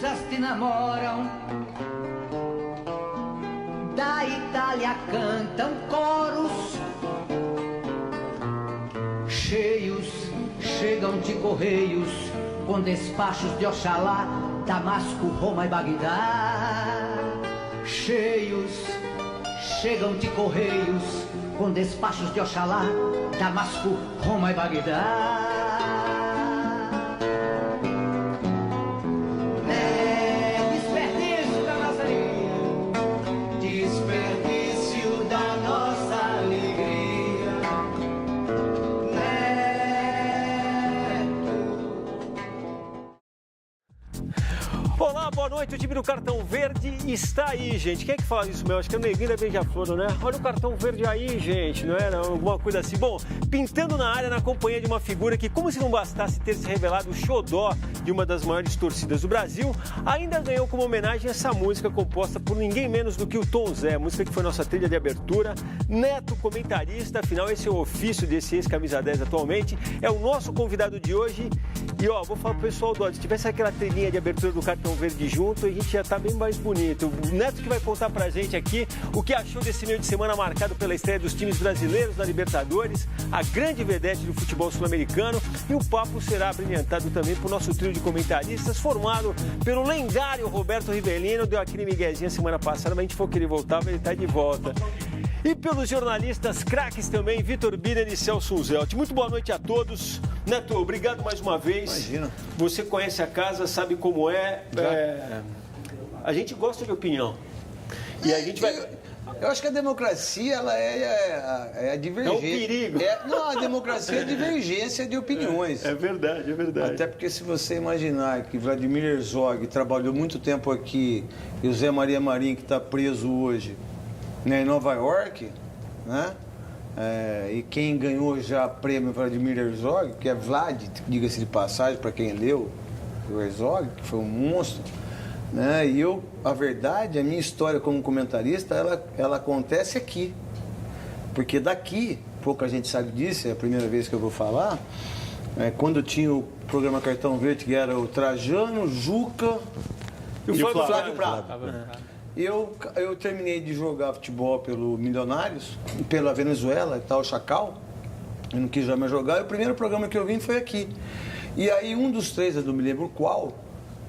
musas te namoram, da Itália cantam coros, cheios chegam de correios, com despachos de Oxalá, Damasco, Roma e Bagdá. Cheios chegam de correios, com despachos de Oxalá, Damasco, Roma e Bagdá. Olá, boa noite. O time do Cartão Verde está aí, gente. Quem é que fala isso, meu? Acho que é o Neguinho da Beija-Flor, né? Olha o Cartão Verde aí, gente. Não era alguma coisa assim? Bom, pintando na área na companhia de uma figura que, como se não bastasse ter se revelado o xodó de uma das maiores torcidas do Brasil, ainda ganhou como homenagem essa música composta por ninguém menos do que o Tom Zé, música que foi nossa trilha de abertura. Neto, comentarista, afinal esse é o ofício desse ex-camisa 10 atualmente, é o nosso convidado de hoje. E ó, vou falar pro pessoal do se tivesse aquela trilhinha de abertura do Cartão Verde junto, a gente já tá bem mais bonito. O Neto que vai contar pra gente aqui o que achou desse meio de semana marcado pela estreia dos times brasileiros na Libertadores, a grande vedete do futebol sul-americano, e o papo será brilhantado também por nosso trio de comentaristas formado pelo lendário Roberto Rivelino, deu aquele miguezinho semana passada, mas a gente falou que ele voltava, ele tá de volta. E pelos jornalistas craques também, Vitor Biner e Celso Zelt. Muito boa noite a todos. Neto, obrigado mais uma vez. Imagina. Você conhece a casa, sabe como é. A gente gosta de opinião. E a gente vai... Eu acho que a democracia, ela é a divergência. É um perigo. Não, a democracia é a divergência de opiniões. É verdade, é verdade. Até porque se você imaginar que Vladimir Herzog trabalhou muito tempo aqui e o Zé Maria Marinho, que está preso hoje, né, em Nova York, né? E quem ganhou já prêmio Vladimir Herzog, que é Vlad, diga-se de passagem, para quem leu o Herzog, que foi um monstro, né? E a verdade, a minha história como comentarista, ela acontece aqui. Porque daqui, pouca gente sabe disso, é a primeira vez que eu vou falar, quando tinha o programa Cartão Verde, que era o Trajano, Juca e o Flávio Prado. Eu terminei de jogar futebol pelo Milionários, pela Venezuela, tal, Chacal. Eu não quis já mais jogar. E o primeiro programa que eu vim foi aqui. E aí um dos três, eu não me lembro qual,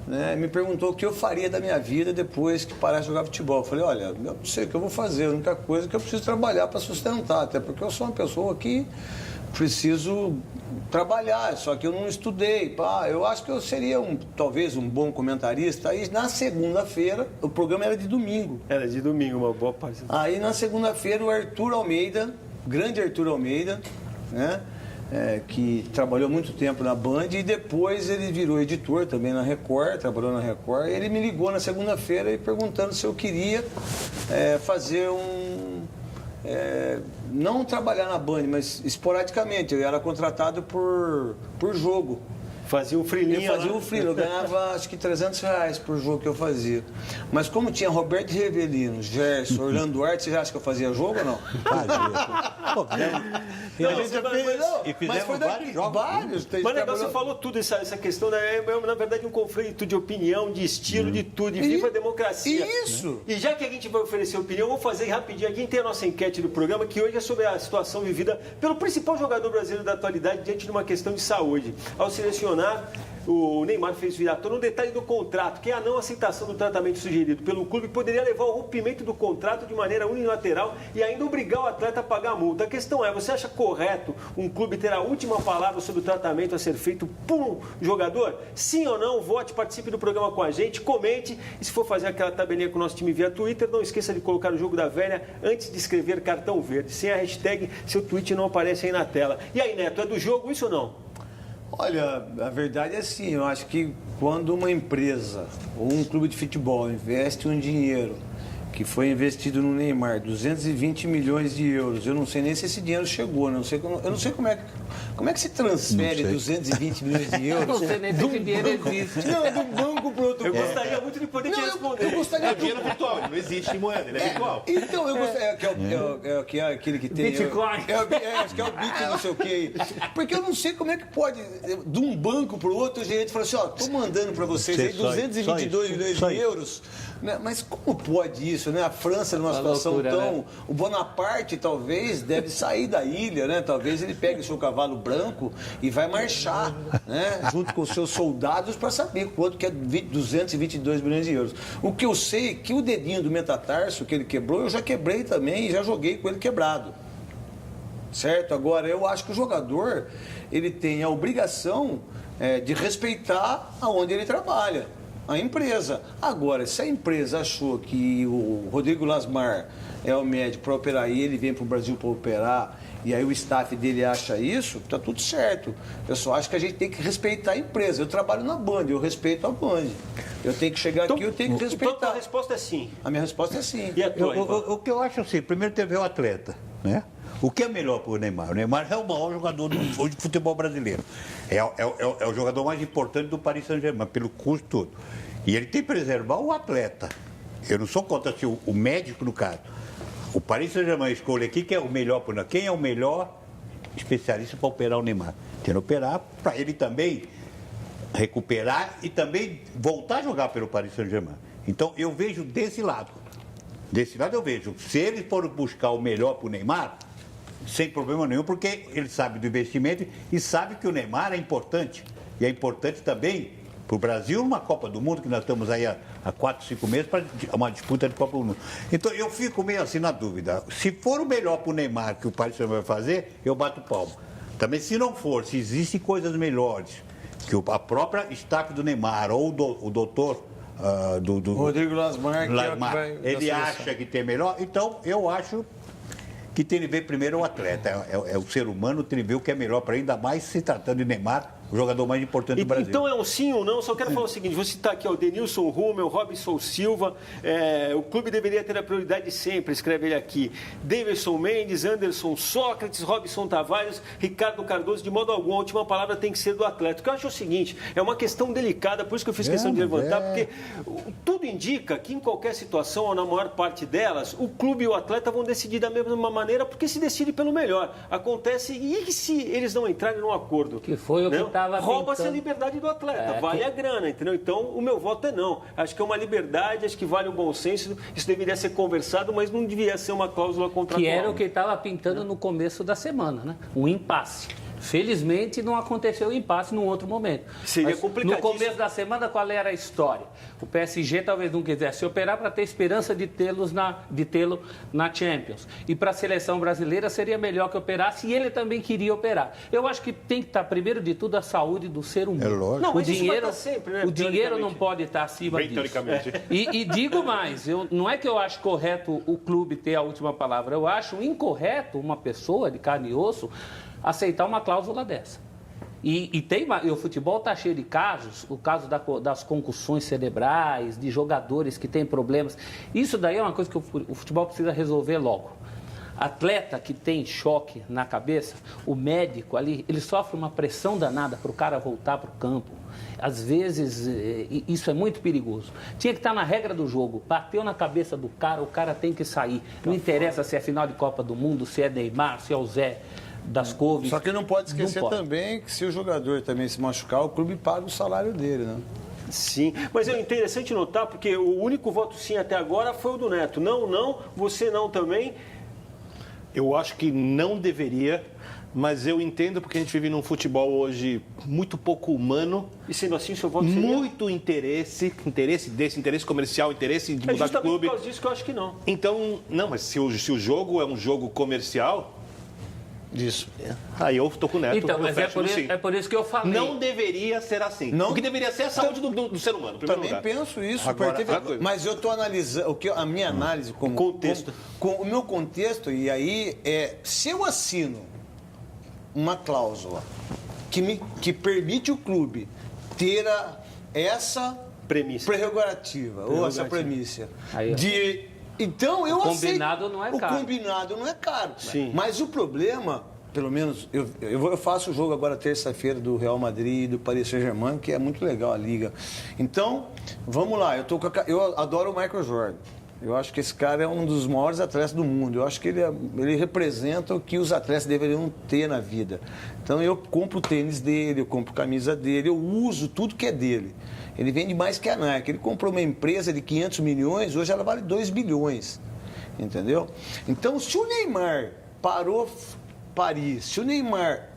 né, me perguntou o que eu faria da minha vida depois que parasse de jogar futebol. Eu falei, olha, eu não sei o que eu vou fazer. A única coisa é que eu preciso trabalhar para sustentar. Até porque eu sou uma pessoa que preciso trabalhar, só que eu não estudei. Eu acho que eu seria talvez um bom comentarista. Aí na segunda-feira, o programa era de domingo. Era de domingo, uma boa parte. Aí na segunda-feira o Arthur Almeida, grande Arthur Almeida, né, que trabalhou muito tempo na Band e depois ele virou editor também na Record, trabalhou na Record. Ele me ligou na segunda-feira e perguntando se eu queria fazer não trabalhar na Band, mas esporadicamente. Eu era contratado por jogo. Fazia um freelinho. Eu fazia um freelinho. Eu ganhava acho que R$300 por jogo que eu fazia. Mas como tinha Roberto Rivelino, Gerson, Orlando Duarte, você já acha que eu fazia jogo ou não? Mas foi daqui. Vários. Mas negócio, você falou tudo, essa questão, né? Na verdade, um conflito de opinião, de estilo, de tudo. E viva a democracia. Isso. E já que a gente vai oferecer opinião, vou fazer rapidinho. Aqui tem a nossa enquete do programa, que hoje é sobre a situação vivida pelo principal jogador brasileiro da atualidade diante de uma questão de saúde. Ao selecionar, o Neymar fez virar todo um detalhe do contrato, que é a não aceitação do tratamento sugerido pelo clube poderia levar ao rompimento do contrato de maneira unilateral e ainda obrigar o atleta a pagar a multa. A questão é, você acha correto um clube ter a última palavra sobre o tratamento a ser feito por um jogador? Sim ou não? Vote, participe do programa com a gente, comente. E se for fazer aquela tabelinha com o nosso time via Twitter, não esqueça de colocar o jogo da velha antes de escrever Cartão Verde. Sem a hashtag, seu tweet não aparece aí na tela. E aí, Neto, é do jogo isso ou não? Olha, a verdade é assim, eu acho que quando uma empresa ou um clube de futebol investe um dinheiro que foi investido no Neymar, 220 milhões de euros. Eu não sei nem se esse dinheiro chegou, né? Eu não sei como é que se transfere 220 milhões de euros. Eu não sei nem se esse dinheiro existe. Não, do banco para outro. Eu gostaria muito de poder te responder. Eu gostaria É dinheiro virtual, não existe moeda, ele é virtual. Então, eu gostaria. Que é aquele que tem. Bitcoin. Acho que é o Bit, não sei o quê. Porque eu não sei como é que pode, de um banco para o outro, o gerente fala assim: ó, estou mandando para vocês aí 222 milhões de euros. Mas como pode isso, né? A França numa situação loucura, tão... né? O Bonaparte, talvez, deve sair da ilha, né? Talvez ele pegue o seu cavalo branco e vai marchar, né? Junto com os seus soldados para saber quanto que é 222 milhões de euros. O que eu sei é que o dedinho do metatarso que ele quebrou, eu já quebrei também e já joguei com ele quebrado. Certo? Agora, eu acho que o jogador, ele tem a obrigação de respeitar aonde ele trabalha. A empresa. Agora, se a empresa achou que o Rodrigo Lasmar é o médico para operar e ele vem para o Brasil para operar, e aí o staff dele acha isso, tá tudo certo. Eu só acho que a gente tem que respeitar a empresa. Eu trabalho na Band, eu respeito a Band. Eu tenho que chegar aqui, eu tenho que respeitar. Então a resposta é sim. A minha resposta é sim. E a tua, Ivan? O que eu acho assim, primeiro tem que ver o atleta, né? O que é melhor para o Neymar? O Neymar é o maior jogador hoje de futebol brasileiro. É o jogador mais importante do Paris Saint-Germain, pelo custo todo. E ele tem que preservar o atleta. Eu não sou contra assim, o médico, no caso. O Paris Saint-Germain escolhe aqui quem é o melhor, quem é o melhor especialista para operar o Neymar. Tem que operar para ele também recuperar e também voltar a jogar pelo Paris Saint-Germain. Então, eu vejo desse lado. Desse lado eu vejo. Se eles forem buscar o melhor para o Neymar, sem problema nenhum, porque ele sabe do investimento e sabe que o Neymar é importante. E é importante também para o Brasil numa Copa do Mundo, que nós estamos aí há 4, 5 meses para uma disputa de Copa do Mundo. Então eu fico meio assim na dúvida. Se for o melhor para o Neymar que o Paris Saint-Germain vai fazer, eu bato palma. Também se não for, se existem coisas melhores, que a própria staff do Neymar ou o doutor do Rodrigo Lasmar, ele acha que tem melhor, então eu acho que tem que ver primeiro o atleta, é o ser humano, tem que ver o que é melhor para ele, ainda mais se tratando de Neymar, o jogador mais importante do Brasil. Então é um sim ou não? Só quero falar o seguinte, vou citar aqui o Denilson Rummel, Robson Silva, o clube deveria ter a prioridade sempre, escreve ele aqui, Davidson Mendes, Anderson Sócrates, Robson Tavares, Ricardo Cardoso, de modo algum, a última palavra tem que ser do atleta. O que eu acho o seguinte, é uma questão delicada, por isso que eu fiz questão de levantar, porque tudo indica que em qualquer situação, ou na maior parte delas, o clube e o atleta vão decidir da mesma maneira, porque se decide pelo melhor. Acontece, e se eles não entrarem num acordo? Que foi o que rouba-se a liberdade do atleta, vale a grana, entendeu? Então, o meu voto é não. Acho que é uma liberdade, acho que vale o bom senso, isso deveria ser conversado, mas não deveria ser uma cláusula contratual. Que era o que estava pintando no começo da semana, né? Um impasse. Felizmente não aconteceu o impasse num outro momento. Seria complicadíssimo. No começo da semana, qual era a história? O PSG talvez não quisesse operar para ter esperança de tê-lo na Champions. E para a seleção brasileira seria melhor que operasse e ele também queria operar. Eu acho que tem que estar, primeiro de tudo, a saúde do ser humano. É lógico. Não, O mas dinheiro, isso vai estar sempre, né? o dinheiro não pode estar acima Bem disso. teoricamente. E digo mais, não é que eu acho correto o clube ter a última palavra, eu acho incorreto uma pessoa de carne e osso aceitar uma cláusula dessa. E o futebol está cheio de casos, o caso das concussões cerebrais, de jogadores que têm problemas. Isso daí é uma coisa que o futebol precisa resolver logo. Atleta que tem choque na cabeça, o médico ali, ele sofre uma pressão danada para o cara voltar para o campo. Às vezes, isso é muito perigoso. Tinha que estar na regra do jogo. Bateu na cabeça do cara, o cara tem que sair. Não interessa se é final de Copa do Mundo, se é Neymar, se é o Zé das Couves. Só que não pode esquecer também que se o jogador também se machucar, o clube paga o salário dele, né? Sim, mas é interessante notar, porque o único voto sim até agora foi o do Neto. Não, você não também? Eu acho que não deveria, mas eu entendo porque a gente vive num futebol hoje muito pouco humano. E sendo assim, o seu voto seria? Muito interesse comercial, interesse de mudar de clube. É justamente por causa disso que eu acho que não. Então, não, mas se o jogo é um jogo comercial, disso. Aí eu tô com o Neto. Então, mas é por isso que eu falei. Não deveria ser assim. Não. O que deveria ser a saúde do ser humano, em primeiro Também lugar. penso isso. Agora, mas eu estou analisando, a minha análise como contexto. Com o meu contexto, e aí, se eu assino uma cláusula que permite o clube ter essa Premissa. prerrogativa, ou essa premissa, Aí, ó. de Então eu aceito. Combinado não é caro. O combinado não é caro. Sim. Mas o problema, pelo menos, eu faço o jogo agora terça-feira do Real Madrid e do Paris Saint-Germain, que é muito legal a liga. Então, vamos lá. Eu adoro o Michael Jordan. Eu acho que esse cara é um dos maiores atletas do mundo. Eu acho que ele representa o que os atletas deveriam ter na vida. Então eu compro o tênis dele, eu compro a camisa dele, eu uso tudo que é dele. Ele vende mais que a Nike. Ele comprou uma empresa de 500 milhões, hoje ela vale 2 bilhões. Entendeu? Então, se o Neymar parou Paris, se o Neymar...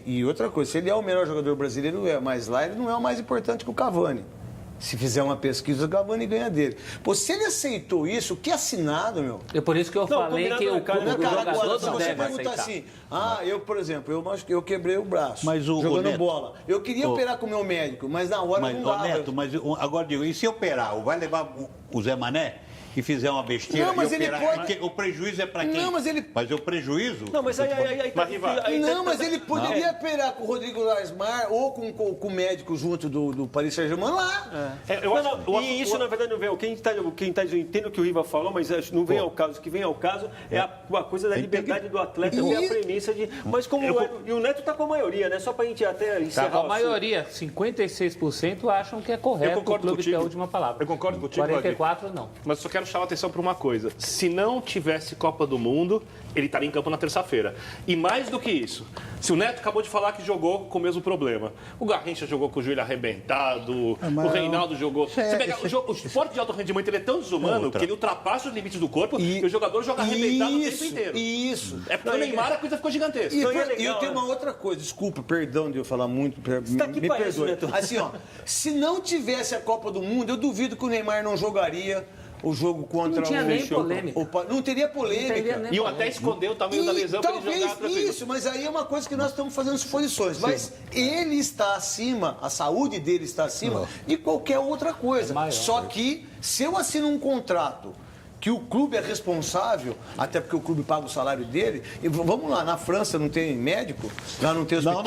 E outra coisa, se ele é o melhor jogador brasileiro, mas lá ele não é o mais importante que o Cavani. Se fizer uma pesquisa, o Cavani ganha dele. Pô, se ele aceitou isso, o que é assinado, meu? É por isso que eu falei que o jogador se não você deve perguntar aceitar. assim, eu, por exemplo, eu quebrei o braço Mas jogando Neto, bola. Eu queria operar com o meu médico, mas na hora não dava. Neto, mas agora digo, e se operar? Vai levar o Zé Mané? E fizer uma besteira Não, mas e ele operar, pode... o prejuízo é para quem? Não, mas ele... Mas o prejuízo... Não, mas aí Não, mas ele poderia operar com o Rodrigo Larsmar ou com o médico junto do Paris Saint-Germain lá. E isso, na verdade, não vem. Quem tá dizendo, entendo o que o Riva falou, mas não vem ao caso. O que vem ao caso é a coisa da liberdade do atleta, ter a premissa de... Mas como e o Neto está com a maioria, né? Só para a gente até encerrar. Tá com a maioria, 56% acham que é correto. Eu concordo o clube contigo. ter a última palavra. Eu concordo contigo, 44% não. Mas só quero chamar a atenção para uma coisa. Se não tivesse Copa do Mundo, ele estaria em campo na terça-feira. E mais do que isso, se o Neto acabou de falar que jogou com o mesmo problema, o Garrincha jogou com o joelho arrebentado, o Reinaldo jogou... Você pega o esporte de alto rendimento, ele é tão desumano que ele ultrapassa os limites do corpo e o jogador joga arrebentado o tempo inteiro. Isso. É porque o Neymar a coisa ficou gigantesca. E é eu tenho uma outra coisa, desculpa, perdão de eu falar muito, tá aqui me pra perdoe. isso, Neto. Assim, se não tivesse a Copa do Mundo, eu duvido que o Neymar não jogaria o jogo contra Não tinha o... nem polêmica. Não teria polêmica. Não teria nem E eu até escondeu o tamanho da lesão para ele jogar Talvez isso, mas aí é uma coisa que nós estamos fazendo suposições. Mas ele está acima, a saúde dele está acima de qualquer outra coisa. Só que, se eu assino um contrato que o clube é responsável, até porque o clube paga o salário dele, e vamos lá, na França não tem médico? Lá não tem hospital?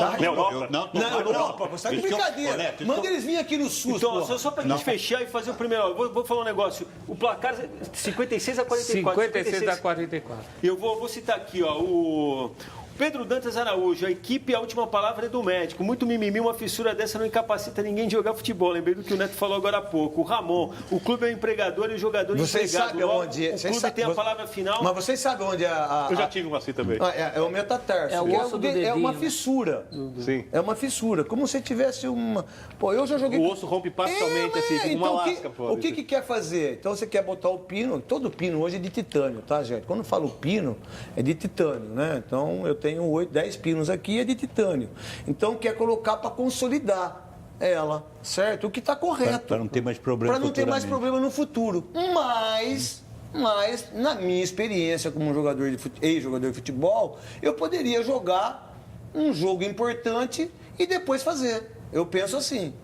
Na Europa, você está de brincadeira. Manda eles virem aqui no SUS, Então, só para a gente fechar e fazer o primeiro... Vou falar um negócio. O placar 56-44. 56-44. Eu vou citar aqui, ó, o... Pedro Dantas Araújo, a equipe, a última palavra é do médico. Muito mimimi, uma fissura dessa não incapacita ninguém de jogar futebol. Lembrei do que o Neto falou agora há pouco. O Ramon, o clube é o empregador e o jogador é o empregado. Sabe onde o clube tem a palavra final. Mas vocês sabem onde Eu já tive uma assim também. É o metatarso. É o osso do dedinho, é uma né? fissura. Sim. É uma fissura. Como se tivesse uma... Pô, eu já joguei... O osso rompe parcialmente, assim, como uma lasca. O que quer fazer? Então você quer botar o pino... Todo pino hoje é de titânio, tá, gente? Quando eu falo pino, é de titânio, né? Então eu tenho 8, 10 pinos aqui é de titânio. Então quer colocar para consolidar ela, certo? O que está correto. Para não ter mais problema. Para não ter mais problema no futuro. Mas, na minha experiência como ex-jogador de futebol, eu poderia jogar um jogo importante e depois fazer. Eu penso assim.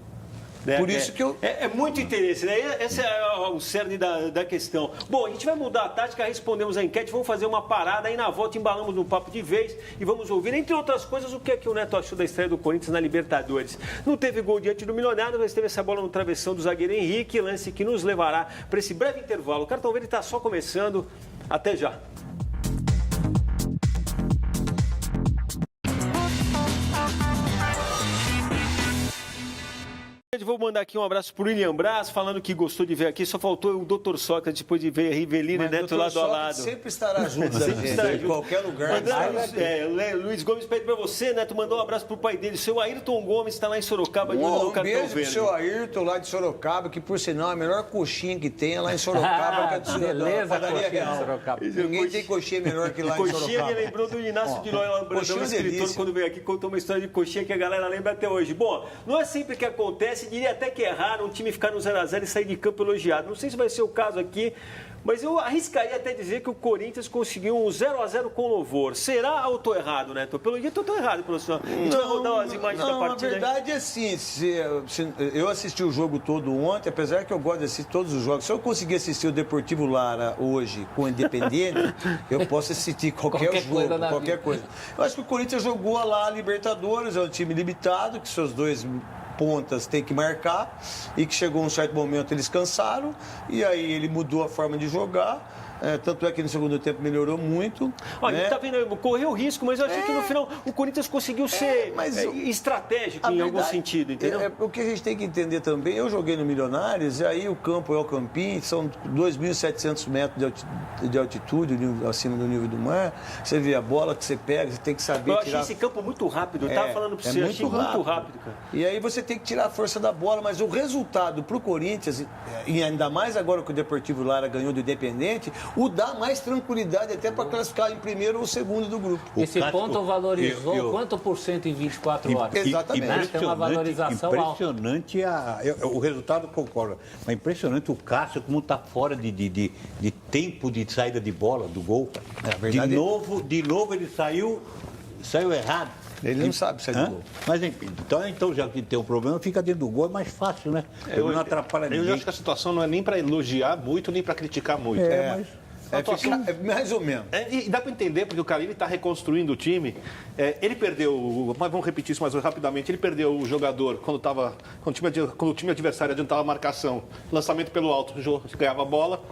Por isso que eu... É muito interesse, né? Esse é o cerne da questão. Bom, a gente vai mudar a tática, respondemos a enquete, vamos fazer uma parada, aí na volta embalamos no papo de vez e vamos ouvir, entre outras coisas, o que é que o Neto achou da estreia do Corinthians na Libertadores. Não teve gol diante do Milionário, mas teve essa bola no travessão do zagueiro Henrique, lance que nos levará para esse breve intervalo. O Cartão Verde está só começando. Até já. Vou mandar aqui um abraço pro William Braz, falando que gostou de ver aqui. Só faltou o Dr. Sócrates depois de ver a Rivelino e Neto lado a lado. Sempre estará junto da gente, em qualquer lugar. Luiz Gomes pede pra você, Neto, mandou um abraço pro pai dele. Seu Ayrton Gomes está lá em Sorocaba. Um beijo pro seu Ayrton lá de Sorocaba, que por sinal é a melhor coxinha que tem é lá em Sorocaba. Que é do beleza, Padaria coxinha Real. de Sorocaba. Ninguém tem coxinha melhor que lá em Sorocaba. Coxinha me lembrou do Inácio de Loyola Brandão, escritor, quando veio aqui, contou uma história de coxinha que a galera lembra até hoje. Bom, não é sempre que acontece, diria até que é raro um time ficar no 0x0 e sair de campo elogiado. Não sei se vai ser o caso aqui, mas eu arriscaria até dizer que o Corinthians conseguiu um 0x0 com louvor. Será ou estou errado, Neto? Pelo jeito eu estou errado, professor. A gente vai rodar as imagens da partida. Na verdade é assim, eu assisti o jogo todo ontem, apesar que eu gosto de assistir todos os jogos. Se eu conseguir assistir o Deportivo Lara hoje com o Independente, eu posso assistir qualquer jogo, qualquer coisa. Eu acho que o Corinthians jogou lá a Libertadores, é um time limitado, que seus dois pontas tem que marcar, e que chegou um certo momento eles cansaram, e aí ele mudou a forma de jogar Tanto é que no segundo tempo melhorou muito. Olha, né? tá vendo? Correu risco, mas eu achei que no final o Corinthians conseguiu ser estratégico em algum sentido, entendeu? O que a gente tem que entender também, eu joguei no Milionários, e aí o campo é o Campim, são 2.700 metros de altitude acima do nível do mar. Você vê a bola que você pega, você tem que saber Eu achei tirar... esse campo muito rápido, eu tava falando pra você, achei muito rápido, cara. E aí você tem que tirar a força da bola, mas o resultado pro Corinthians, e ainda mais agora que o Deportivo Lara ganhou do Independente, o dá mais tranquilidade até para classificar em primeiro ou segundo do grupo. Esse ponto valorizou quanto por cento em 24 horas? Exatamente. Tem uma valorização impressionante o resultado, concordo. Mas impressionante o Cássio, como está fora de tempo de saída de bola do gol. De novo ele saiu errado. Ele não sabe sair do gol. Mas enfim, então já que tem um problema, fica dentro do gol, é mais fácil, né? Não atrapalha ninguém. Eu acho que a situação não é nem para elogiar muito, nem para criticar muito. Mais ou menos. E dá para entender, porque o Carille está reconstruindo o time. Ele perdeu, mas vamos repetir isso mais rapidamente, ele perdeu o jogador quando o time adversário adiantava a marcação. Lançamento pelo alto, o jogo ganhava a bola,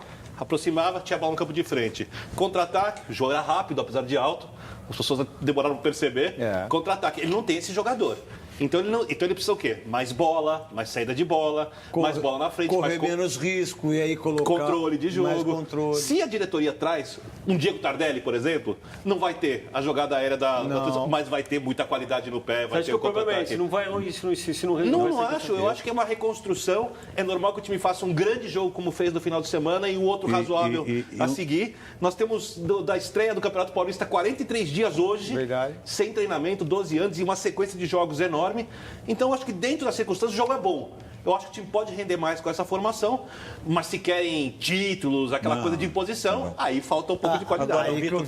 aproximava, tinha a bola no campo de frente. Contra-ataque, o jogo era rápido, apesar de alto. As pessoas demoraram para perceber. Contra-ataque. Ele não tem esse jogador. Então ele precisa o quê? Mais bola, mais saída de bola, mais bola na frente. Correr menos risco e aí colocar... Controle de jogo. Mais controle. Se a diretoria traz um Diego Tardelli, por exemplo, não vai ter a jogada aérea mas vai ter muita qualidade no pé, vai ter o contra-ataque. Não vai longe, se não Não acho. Eu acho que é uma reconstrução. É normal que o time faça um grande jogo como fez no final de semana e um outro razoável a seguir. Nós temos da estreia do Campeonato Paulista 43 dias hoje, sem treinamento, 12 anos e uma sequência de jogos enorme. Então, eu acho que dentro das circunstâncias o jogo é bom. Eu acho que o time pode render mais com essa formação, mas se querem títulos, aquela coisa de imposição, aí falta um pouco de qualidade. Agora, Vitor,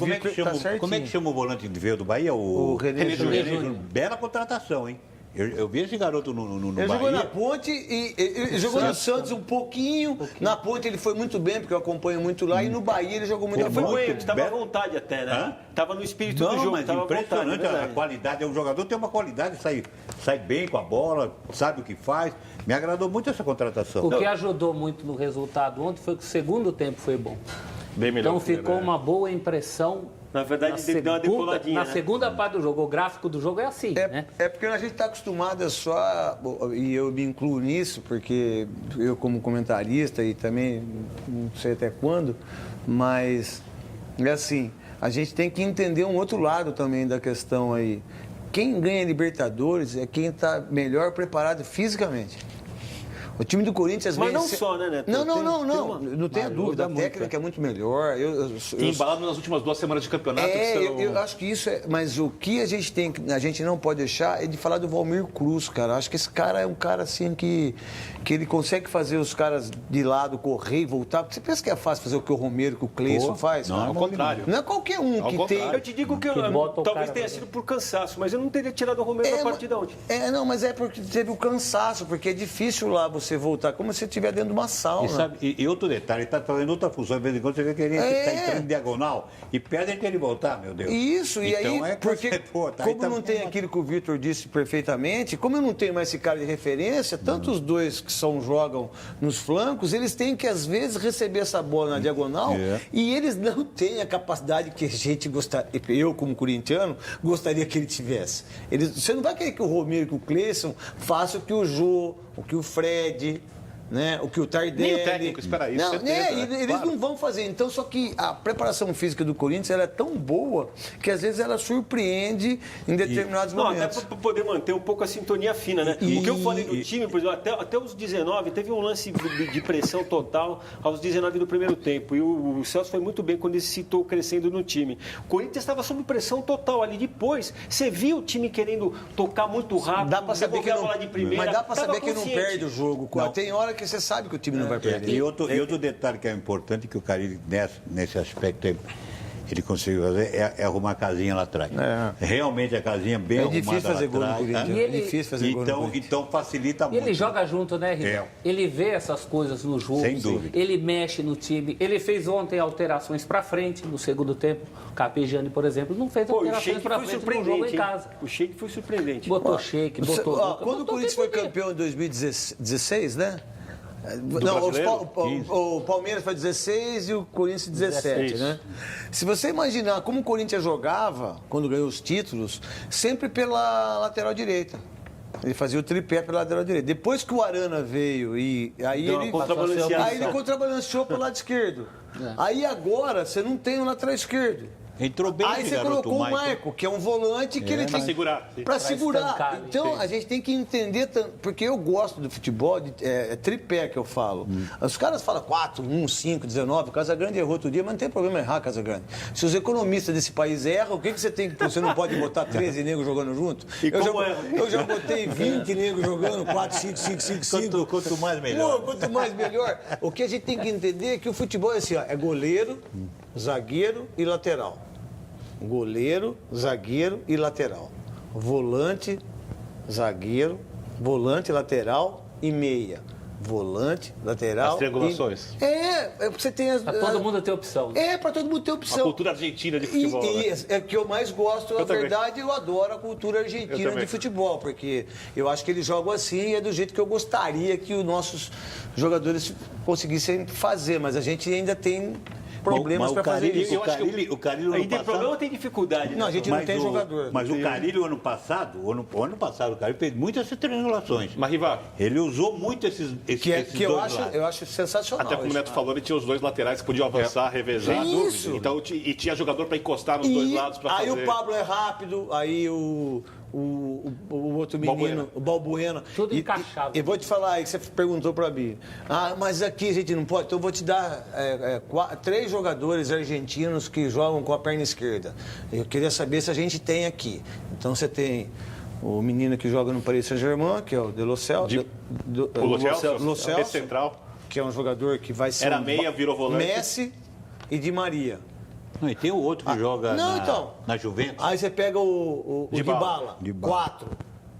como é que chama o volante de veio do Bahia? O René Júnior. Bela contratação, hein? Eu vi esse garoto no Bahia. Ele jogou na Ponte e ele jogou no Santos um pouquinho. Na Ponte ele foi muito bem, porque eu acompanho muito lá. E no Bahia ele jogou muito bem. Ele foi bem, estava à vontade até, né? Estava no espírito do jogo. Mas impressionante a qualidade. O jogador tem uma qualidade, sai bem com a bola, sabe o que faz. Me agradou muito essa contratação. O que ajudou muito no resultado ontem foi que o segundo tempo foi bom. Bem melhor. Então ficou uma boa impressão. Na verdade, ele deu uma decoladinha. Na segunda parte do jogo, o gráfico do jogo é assim, né? É porque a gente está acostumado só, e eu me incluo nisso, porque eu como comentarista e também não sei até quando, mas é assim, a gente tem que entender um outro lado também da questão aí. Quem ganha Libertadores é quem está melhor preparado fisicamente. O time do Corinthians... Mas não só, né, Neto? Não tenha dúvida. A técnica é muito melhor. Embalado nas últimas 2 semanas de campeonato. Eu acho que isso é... Mas o que a gente não pode deixar é de falar do Valmir Cruz, cara. Acho que esse cara é um cara, assim, que ele consegue fazer os caras de lado correr e voltar. Você pensa que é fácil fazer o que o Romero, que o Cleison faz? Não, ao contrário. Não é qualquer um que tem... Eu te digo que talvez tenha sido por cansaço, mas eu não teria tirado o Romero da partida ontem. Mas é porque teve o cansaço, porque é difícil lá você voltar, como se você estiver dentro de uma sauna. E outro detalhe, ele está fazendo outra função, de vez em quando você vê que ele está entrando em diagonal e perde até ele voltar, meu Deus. Isso, e então, aí, porque como não tem aquilo que o Vitor disse perfeitamente, como eu não tenho mais esse cara de referência, tanto os dois que jogam nos flancos, eles têm que, às vezes, receber essa bola na diagonal e eles não têm a capacidade que a gente gostaria, eu como corintiano, gostaria que ele tivesse. Você não vai querer que o Romero, que o Cleison faça o que o Jô, o que o Fred... Né? O que o Tardelli... Nem o técnico espera isso. Não, eles não vão fazer. Então, só que a preparação física do Corinthians ela é tão boa que às vezes ela surpreende em determinados momentos. Até para poder manter um pouco a sintonia fina, né? O que eu falei do time, por exemplo, até os 19, teve um lance de pressão total aos 19 do primeiro tempo. E o Celso foi muito bem quando ele citou crescendo no time. O Corinthians estava sob pressão total ali. Depois, você viu o time querendo tocar muito rápido, dá para saber que não, bola de primeira, mas dá para saber que não perde o jogo. Tem hora que você sabe que o time não vai perder. E outro detalhe que é importante, que o Carille, nesse aspecto, ele conseguiu fazer, é arrumar a casinha lá atrás. Realmente a casinha bem arrumada difícil fazer gol no Corinthians. É difícil fazer gol no Corinthians. Então facilita muito. E ele joga junto, né, Ricardo? Ele vê essas coisas no jogo. Sem dúvida. Ele mexe no time. Ele fez ontem alterações para frente no segundo tempo. O Capejani, por exemplo, não fez alterações para frente no jogo em casa. O Sheik foi surpreendente. Botou Sheik, botou... Quando o Corinthians foi campeão em 2016, né? Não, brasileiro? o Palmeiras faz 16 e o Corinthians 17, né? Se você imaginar como o Corinthians jogava quando ganhou os títulos, sempre pela lateral direita. Ele fazia o tripé pela lateral direita. Depois que o Arana veio e aí ele contrabalanceou pelo lado esquerdo. Aí agora você não tem o lateral esquerdo. Entrou bem. Aí você colocou o Maicon, que é um volante que ele tem segurar. para segurar. Estancar, Então a gente tem que entender, porque eu gosto do futebol, é tripé que eu falo. Os caras falam 4, 1, 5, 19. Casagrande errou outro dia, mas não tem problema errar, Casagrande. Se os economistas desse país erram, o que você tem? Você não pode botar 13 negros jogando junto? Eu já botei 20 negros jogando, 4, 5, 5, 5, 5. Quanto mais melhor. Quanto mais melhor. O que a gente tem que entender é que o futebol é assim, ó, é goleiro, zagueiro e lateral. Goleiro, zagueiro e lateral. Volante, zagueiro, volante, lateral e meia. Volante, lateral. As triangulações. Você tem as. Pra todo mundo ter opção. É, para todo mundo ter opção. A cultura argentina de futebol. É o que eu mais gosto, na também. verdade, eu adoro a cultura argentina de futebol, porque eu acho que eles jogam assim e é do jeito que eu gostaria que os nossos jogadores conseguissem fazer, mas a gente ainda tem problemas para fazer isso. O Carille Aí tem problema ou tem dificuldade? Não, a gente não tem jogador. Mas o Carille, ano passado, o Carille fez muitas triangulações. Mas, Riva, Ele usou muito esses Que dois lados. eu acho sensacional. até como o isso. Neto falou, ele tinha os dois laterais que podiam avançar, revezar. Isso. Então, e tinha jogador para encostar nos dois lados para fazer. Aí o Pablo é rápido, aí o outro menino, o Balbuena. Tudo encaixado. E vou te falar aí que você perguntou para mim. Mas aqui a gente não pode. Então eu vou te dar 3 jogadores argentinos que jogam com a perna esquerda. Eu queria saber se a gente tem aqui. Então você tem o menino que joga no Paris Saint-Germain, que é o De Lo Celso. O Lo Celso, central. que é um jogador que vai ser Era meia, virou volante. Messi e Di Maria. Não, e tem o outro que joga na Juventus. Aí você pega o Dybala. Dybala, 4.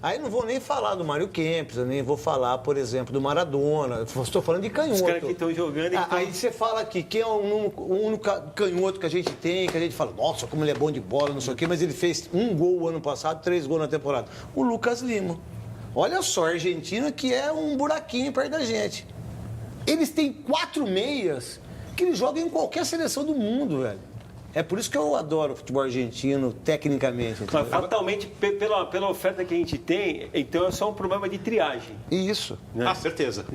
Aí não vou nem falar do Mário Kempis, eu nem vou falar, por exemplo, do Maradona. Estou falando de canhoto. Os caras que estão jogando... Aí você fala aqui, quem é o único canhoto que a gente tem, que a gente fala, nossa, como ele é bom de bola, não sei o quê, mas ele fez 1 gol o ano passado, 3 gols na temporada. O Lucas Lima. Olha só, a Argentina que é um buraquinho perto da gente. Eles têm 4 meias que eles jogam em qualquer seleção do mundo, velho. É por isso que eu adoro o futebol argentino, tecnicamente. Mas fatalmente, pela oferta que a gente tem, então é só um problema de triagem. Isso. Certeza.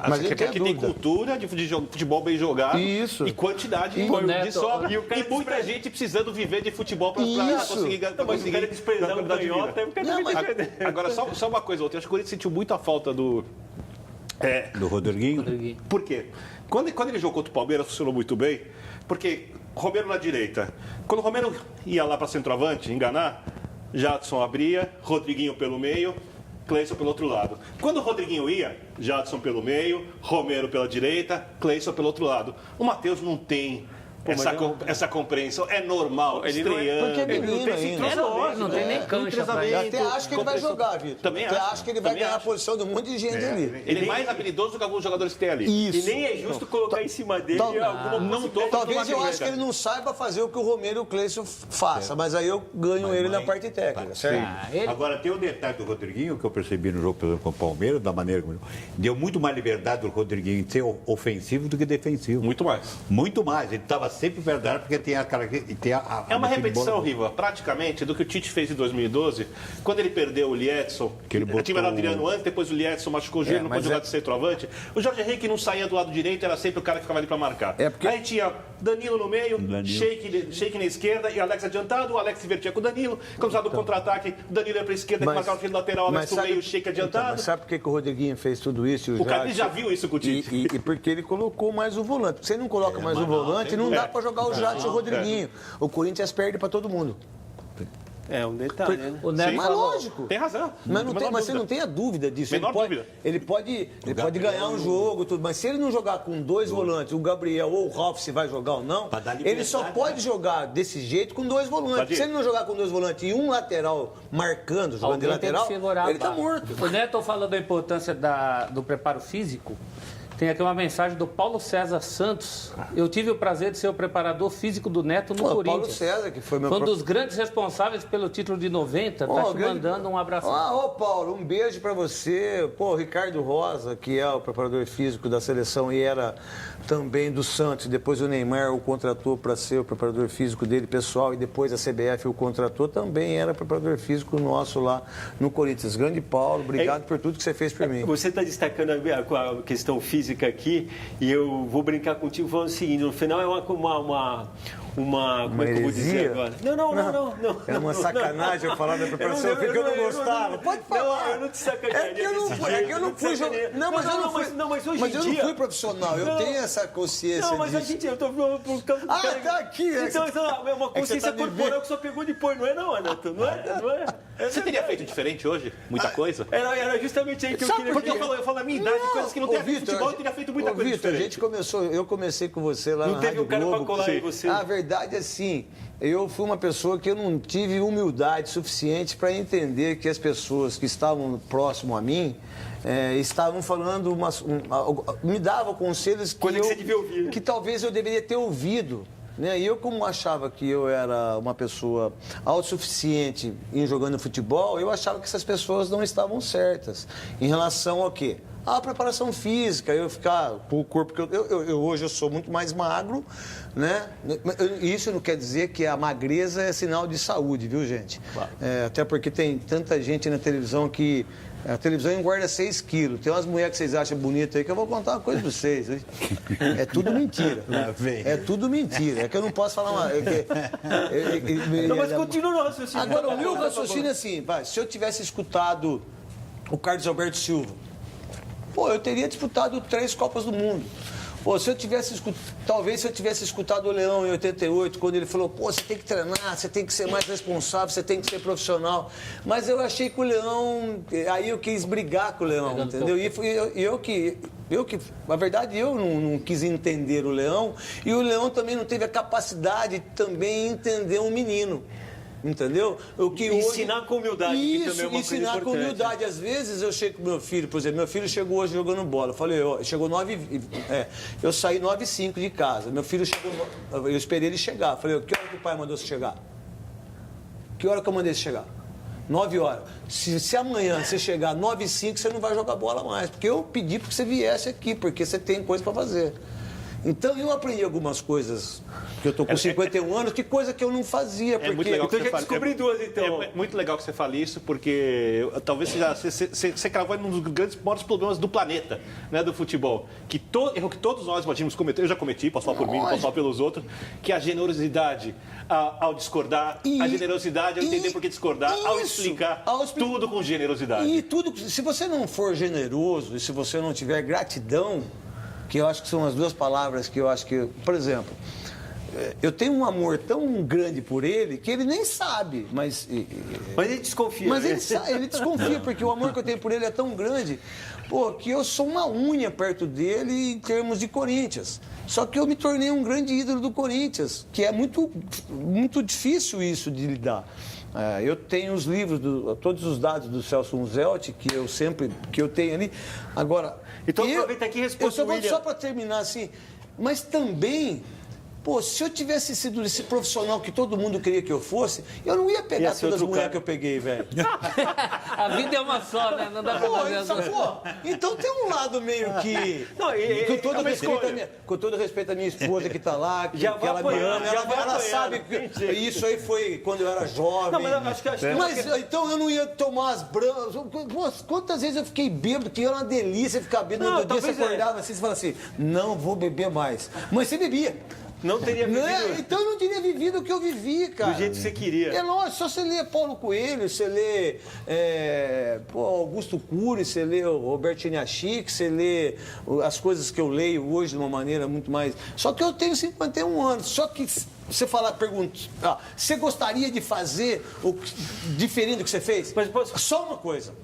Mas Aqui tem dúvida. cultura de futebol bem jogado. Isso. E quantidade de Neto, sobra. e o cara E muita gente precisando viver de futebol para Isso. conseguir Não, mas o cara desprezar o canhota, o cara Não, vai mas- perder. Agora, só uma coisa outra. Eu acho que o Corinthians sentiu muito a falta do... Do Rodriguinho. Por quê? Quando ele jogou contra o Palmeiras, funcionou muito bem, porque Romero na direita. Quando o Romero ia lá para centroavante, enganar, Jadson abria, Rodriguinho pelo meio, Cleison pelo outro lado. Quando o Rodriguinho ia, Jadson pelo meio, Romero pela direita, Cleison pelo outro lado. O Matheus não tem essa compreensão. É normal, Ele não é- estreando. Porque é menino ainda. É lógico, não tem nem cancha pra Eu isso. até acho que ele vai jogar, Vitor. Também até acho. acho que ele vai Também ganhar a acho. posição de um monte de gente ali. Ele é mais habilidoso do que alguns jogadores que tem ali. Isso. E nem é justo colocar em cima dele alguma Não tô Talvez eu acho que ele não saiba fazer o que o Romero e o Cleison façam, mas aí eu ganho ele na parte técnica, certo? Agora, tem o detalhe do Rodriguinho, que eu percebi no jogo, por exemplo, com o Palmeiras, da maneira como... Deu muito mais liberdade do Rodriguinho de ser ofensivo do que defensivo. Muito mais. Muito mais. Ele estava sempre verdade, porque tem aquela... É uma repetição, Riva, praticamente, do que o Tite fez em 2012, quando ele perdeu o Liedson. Que ele botou... Tive o Adriano antes, depois o Liedson machucou o joelho, não pôde jogar de centroavante. O Jorge Henrique não saía do lado direito, era sempre o cara que ficava ali para marcar. Aí tinha Danilo no meio, Sheik na esquerda e Alex adiantado, o Alex se invertia com o Danilo. Cruzado do contra-ataque, o Danilo ia para a esquerda, que marcava o fio lateral, o Alex pro meio, o Sheik adiantado. Mas sabe por que o Rodriguinho fez tudo isso? O cara já viu isso com o Tite. E porque ele colocou mais o volante. Porque se ele não coloca mais o volante, não dá para jogar o Jadson e o Rodriguinho. O Corinthians perde para todo mundo. É um detalhe, né? O Neto Mas falou, lógico. Tem razão. Mas, não tem, Menor mas você dúvida. não tem a dúvida disso. Menor dúvida. Ele pode ganhar um jogo, tudo, mas se ele não jogar com 2 volantes, o Gabriel ou o Ralf se vai jogar ou não, Pra dar ele só liberdade, pode jogar desse jeito com 2 volantes. Vadir. Se ele não jogar com 2 volantes e um lateral marcando, jogando de alguém tem que lateral, segurar a ele tá barra. morto. O Neto falou da importância do preparo físico. Tem aqui uma mensagem do Paulo César Santos. Eu tive o prazer de ser o preparador físico do Neto no Corinthians. Paulo César, que foi meu Foi um dos grandes responsáveis pelo título de 90. Tá te mandando um abraço. Ô, Paulo, um beijo pra você. Pô, Ricardo Rosa, que é o preparador físico da seleção e era também do Santos. Depois o Neymar o contratou para ser o preparador físico dele, pessoal, e depois a CBF o contratou. Também era preparador físico nosso lá no Corinthians. Grande Paulo, obrigado por tudo que você fez por mim. Você está destacando a questão física aqui e eu vou brincar contigo falando o seguinte, no final é uma como é que eu vou dizer agora? Não. É uma sacanagem eu falar da preparação física que eu não gostava. Pode falar. Eu não te sacanearia. É que eu não fui jogador. Mas hoje em dia... eu não fui profissional. Eu tenho essa consciência disso. Não, mas hoje em dia eu tô por causa do cara. Tá aqui. Então, é uma consciência corporal que só pegou depois, não é não, Neto? Não é? Você teria feito diferente hoje? Muita coisa? Era justamente aí que eu queria... Porque eu falo da minha idade, coisas que não tem futebol, eu teria feito muita coisa diferente. Eu comecei com você lá na Rádio Globo. Não teve um cara pra colar em você. A verdade é assim, eu fui uma pessoa que eu não tive humildade suficiente para entender que as pessoas que estavam próximo a mim estavam falando, me davam conselhos que talvez eu deveria ter ouvido. Né? E eu, como achava que eu era uma pessoa autossuficiente em jogando futebol, eu achava que essas pessoas não estavam certas. Em relação ao quê? A preparação física, eu ficar com o corpo que hoje eu sou muito mais magro, né? Isso não quer dizer que a magreza é sinal de saúde, viu, gente? Claro. Até porque tem tanta gente na televisão que a televisão engorda 6 quilos. Tem umas mulheres que vocês acham bonitas aí que eu vou contar uma coisa pra vocês. Hein? É tudo mentira. É tudo mentira. É que eu não posso falar uma... Não, mas continua no raciocínio. Agora, o meu raciocínio é assim, se eu tivesse escutado o Carlos Alberto Silva, eu teria disputado 3 Copas do Mundo. Talvez se eu tivesse escutado o Leão em 88, quando ele falou, você tem que treinar, você tem que ser mais responsável, você tem que ser profissional. Mas eu achei que o Leão, aí eu quis brigar com o Leão, entendeu? Na verdade, eu não quis entender o Leão, e o Leão também não teve a capacidade de também entender um menino. Entendeu? Ensinar com humildade. Isso, que também é uma ensinar coisa com humildade. Às vezes eu chego com meu filho, por exemplo, meu filho chegou hoje jogando bola. Eu falei, chegou 9... eu saí 9h05 de casa. Meu filho chegou... Eu esperei ele chegar. Eu falei, que hora que o pai mandou você chegar? Que hora que eu mandei você chegar? 9 horas. Se amanhã você chegar 9h05, você não vai jogar bola mais. Porque eu pedi para que você viesse aqui, porque você tem coisa para fazer. Então eu aprendi algumas coisas, que eu estou com 51 anos, que coisa que eu não fazia. Porque... muito legal que então já descobri duas, então. É muito legal que você fale isso, porque talvez você cravou um dos grandes maiores problemas do planeta, né, do futebol. Erro que todos nós podemos cometer, eu já cometi, posso falar por mim, posso falar pelos outros, que a generosidade ao discordar, a generosidade ao entender por que discordar, ao explicar, tudo com generosidade. E tudo, se você não for generoso, e se você não tiver gratidão, que eu acho que são as duas palavras que eu acho que... Por exemplo, eu tenho um amor tão grande por ele que ele nem sabe, mas ele desconfia. Mas ele desconfia, porque o amor que eu tenho por ele é tão grande, que eu sou uma unha perto dele em termos de Corinthians. Só que eu me tornei um grande ídolo do Corinthians, que é muito, muito difícil isso de lidar. Eu tenho os livros, todos os dados do Celso Unzelt, que eu tenho ali. Agora, então aproveita aqui e responde. Só para terminar assim, mas também, se eu tivesse sido esse profissional que todo mundo queria que eu fosse, eu não ia pegar todas as mulheres que eu peguei, velho. A vida é uma só, né? Não dá pra fazer então tem um lado meio que... Com todo respeito à minha esposa que tá lá, que ela me ama, ela sabe que isso aí foi quando eu era jovem. Não, mas acho que então eu não ia tomar as brancas. Quantas vezes eu fiquei bêbado, que era uma delícia ficar bêbado. No outro dia você acordava assim e falava assim, não vou beber mais. Mas você bebia. Não teria vivido. Então eu não teria vivido o que eu vivi, cara. Do jeito que você queria. É lógico, só você lê Paulo Coelho, você lê Augusto Cury, você lê o Roberto Chiniachique, você lê as coisas que eu leio hoje de uma maneira muito mais... Só que eu tenho 51 anos, só que... Você pergunta, você gostaria de fazer diferente do que você fez? Só uma coisa,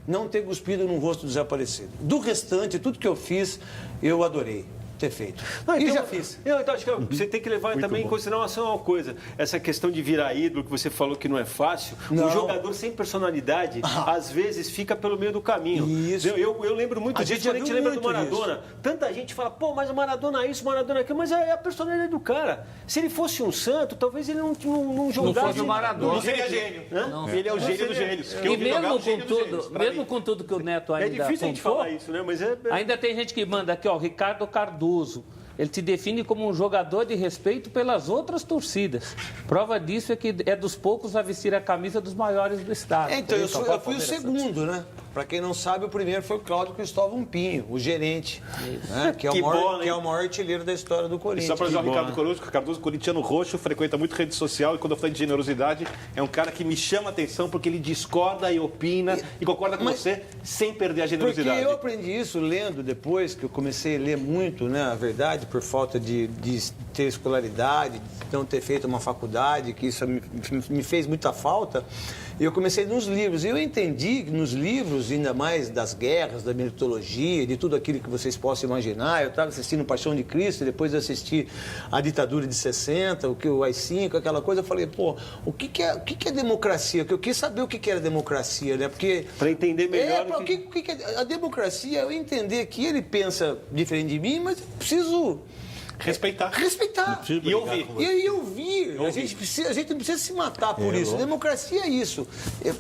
não ter cuspido no rosto do Zé Aparecido. Do restante, tudo que eu fiz, eu adorei. ter feito. Não, E então, já fiz. Então, acho que você tem que levar também em consideração uma coisa. Essa questão de virar ídolo, que você falou que não é fácil. Não. O jogador sem personalidade, às vezes, fica pelo meio do caminho. Isso. Eu lembro muito A disso, gente já quando a gente viu lembra do muito Maradona. Tanta gente fala, pô, mas o Maradona é isso, o Maradona é aquilo. Mas é a personalidade do cara. Se ele fosse um santo, talvez ele não jogasse. Não fosse o Maradona. Não seria gênio. Não. Ele é o gênio dos gênios. Quem E ouviu jogar é mesmo o gênio com dos tudo, gênios, pra mesmo mim. com tudo que o Neto É ainda difícil a gente pontuou, falar isso, né? Mas ainda tem gente que manda aqui, ó, Ricardo Cardoso. Ele te define como um jogador de respeito pelas outras torcidas. Prova disso é que é dos poucos a vestir a camisa dos maiores do estado. Então, eu São fui Paulo, o Palmeiras, segundo, né? Para quem não sabe, o primeiro foi o Cláudio Cristóvão Pinho, o gerente, né? que, é o maior artilheiro da história do E Corinthians. só para dizer, o Ricardo Cardoso, corintiano roxo, frequenta muito rede social e quando eu falo de generosidade, é um cara que me chama a atenção porque ele discorda e opina e concorda com você sem perder a Porque generosidade. eu aprendi isso lendo depois, que eu comecei a ler muito, né, a verdade, por falta de ter escolaridade, de não ter feito uma faculdade, que isso me fez muita falta. Eu comecei nos livros. E eu entendi que nos livros, ainda mais das guerras, da mitologia, de tudo aquilo que vocês possam imaginar. Eu estava assistindo Paixão de Cristo, depois assisti a ditadura de 60, o AI-5, aquela coisa. Eu falei, pô, o que é democracia? Eu quis saber o que era democracia, né? Porque... Para entender melhor... o que é a democracia? Eu entender que ele pensa diferente de mim, mas eu preciso... Respeitar. E ouvir. E ouvir. A gente não precisa se matar por isso. Democracia é isso.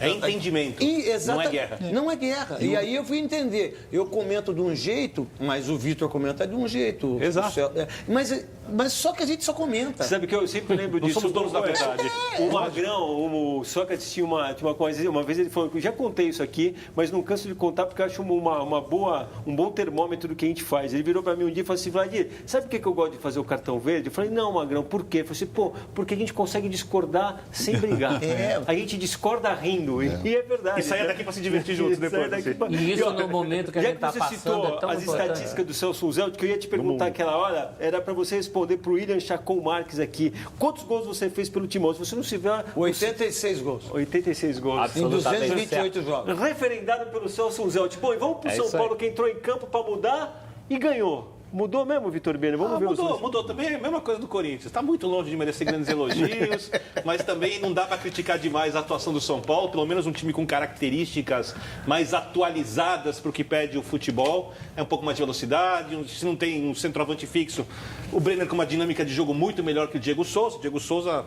É entendimento. Não é guerra. Não é guerra. E aí eu fui entender. Eu comento de um jeito, mas o Vitor comenta de um jeito. Exato. Mas só que a gente só comenta. Sabe que eu sempre lembro disso. somos donos da verdade. O Magrão, o Sócrates tinha uma coisa, uma vez ele falou, eu já contei isso aqui, mas não canso de contar porque eu acho um bom termômetro do que a gente faz. Ele virou para mim um dia e falou assim, Vladir, sabe por que eu gosto de fazer o cartão verde? Eu falei, não, Magrão, por quê? Ele falou assim, pô, porque a gente consegue discordar sem brigar. A gente discorda rindo. E é verdade. E saia daqui para se divertir juntos depois. E isso no momento que a gente está passando citou é tão as importante. estatísticas do Celso Zeldt, que eu ia te perguntar aquela hora, era para você responder para o William Chacon Marques aqui. Quantos gols você fez pelo Timão? Se você não se vê... 86 gols. 86 gols. Em 228 jogos. Referendado pelo Celso Zeldt. Bom, e vamos para o São Paulo, que entrou em campo para mudar e ganhou. Mudou mesmo, Vitor Bene? Vamos ver Mudou também, é a mesma coisa do Corinthians. Está muito longe de merecer grandes elogios, mas também não dá para criticar demais a atuação do São Paulo, pelo menos um time com características mais atualizadas para o que pede o futebol. É um pouco mais de velocidade, se não tem um centroavante fixo, o Brenner com uma dinâmica de jogo muito melhor que o Diego Souza. Diego Souza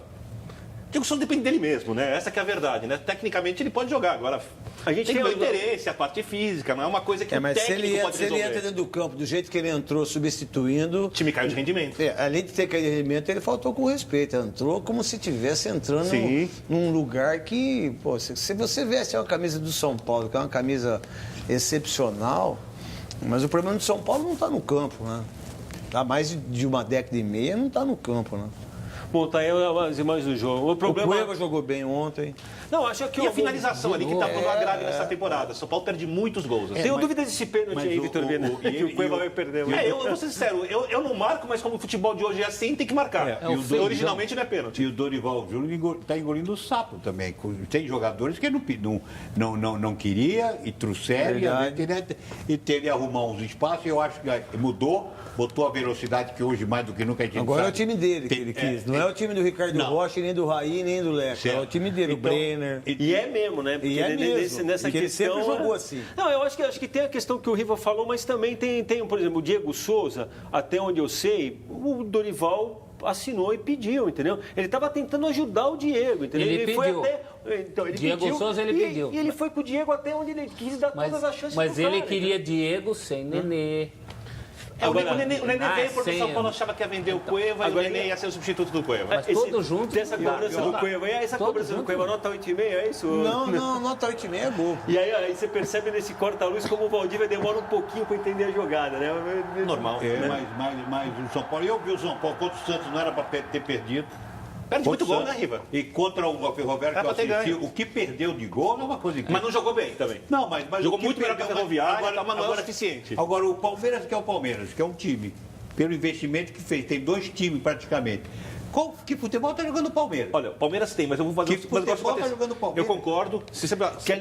depende dele mesmo, né? Essa que é a verdade, né? Tecnicamente ele pode jogar, agora a gente tem o interesse, a parte física, não é uma coisa que o mas técnico pode resolver. se ele entra dentro do campo do jeito que ele entrou, substituindo... O time caiu de rendimento. Além de ter caído de rendimento, ele faltou com respeito. Entrou como se estivesse entrando num lugar que... Pô, se você veste uma camisa do São Paulo, que é uma camisa excepcional, mas o problema do São Paulo não está no campo, né? Há mais de uma década e meia não está no campo, né? Bom, tá aí as imagens do jogo. O problema... O Cueva jogou bem ontem. Não, acho que E a finalização ali que está pondo a grave nessa temporada. São Paulo perde muitos gols. Assim. Tenho dúvidas desse pênalti aí, Vitor Bene, que o Cueva vai perder. Eu vou ser sincero, eu não marco, mas como o futebol de hoje é assim, tem que marcar. Originalmente não é pênalti. E o Dorival Júnior está engolindo o sapo também. Tem jogadores que não queria e trouxeram e teve arrumar uns espaços. Eu acho que mudou, botou a velocidade que hoje mais do que nunca a gente Agora sabe. é o time dele que ele quis. Não é o time do Ricardo Rocha, nem do Raí, nem do Leco. É o time dele, o Brenner. E é mesmo, né? Porque nessa porque questão... ele sempre jogou assim. Não, eu acho que tem a questão que o Riva falou, mas também tem, por exemplo, o Diego Souza, até onde eu sei, o Dorival assinou e pediu, entendeu? Ele estava tentando ajudar o Diego, entendeu? Ele foi pediu. Então, ele Diego pediu, Souza, ele pediu. E ele foi pro Diego até onde ele quis dar todas as chances Mas pro ele cara, queria Diego sem Nenê. O Nenê veio porque o São Paulo achava que ia vender o Cueva e o Agora Nenê ia ser o substituto do Cueva. Mas todos juntos. Dessa cobrança do Cueva. E essa cobrança do Cueva, nota 8,5, é isso? Não, nota 8,5 é gol. E aí você percebe nesse corta-luz como o Valdívia demora um pouquinho para entender a jogada, né? Normal. Mas o São Paulo, eu vi o São Paulo contra o Santos, não era para ter perdido. Perde muito gol, né, Riva? E contra o Roberto, que eu assisti, o que perdeu de gol é uma coisa incrível. Mas não jogou bem também. Não, mas jogou o que muito melhor que a Ferroviária, mas não é eficiente. Agora, o Palmeiras, que é um time, pelo investimento que fez, tem dois times praticamente. Que futebol está jogando o Palmeiras? Olha, o Palmeiras tem, mas eu vou fazer Que futebol tá jogando o Palmeiras? Eu concordo.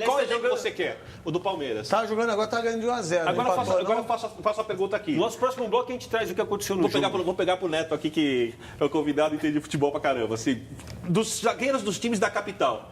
Qual exemplo você quer? O do Palmeiras. Tá jogando agora, tá ganhando de 1-0. Agora eu faço a pergunta aqui. No nosso próximo bloco a gente traz o que aconteceu no jogo. Vou pegar pro Neto aqui, que é o convidado e entende de futebol pra caramba. Assim, dos zagueiros dos times da capital,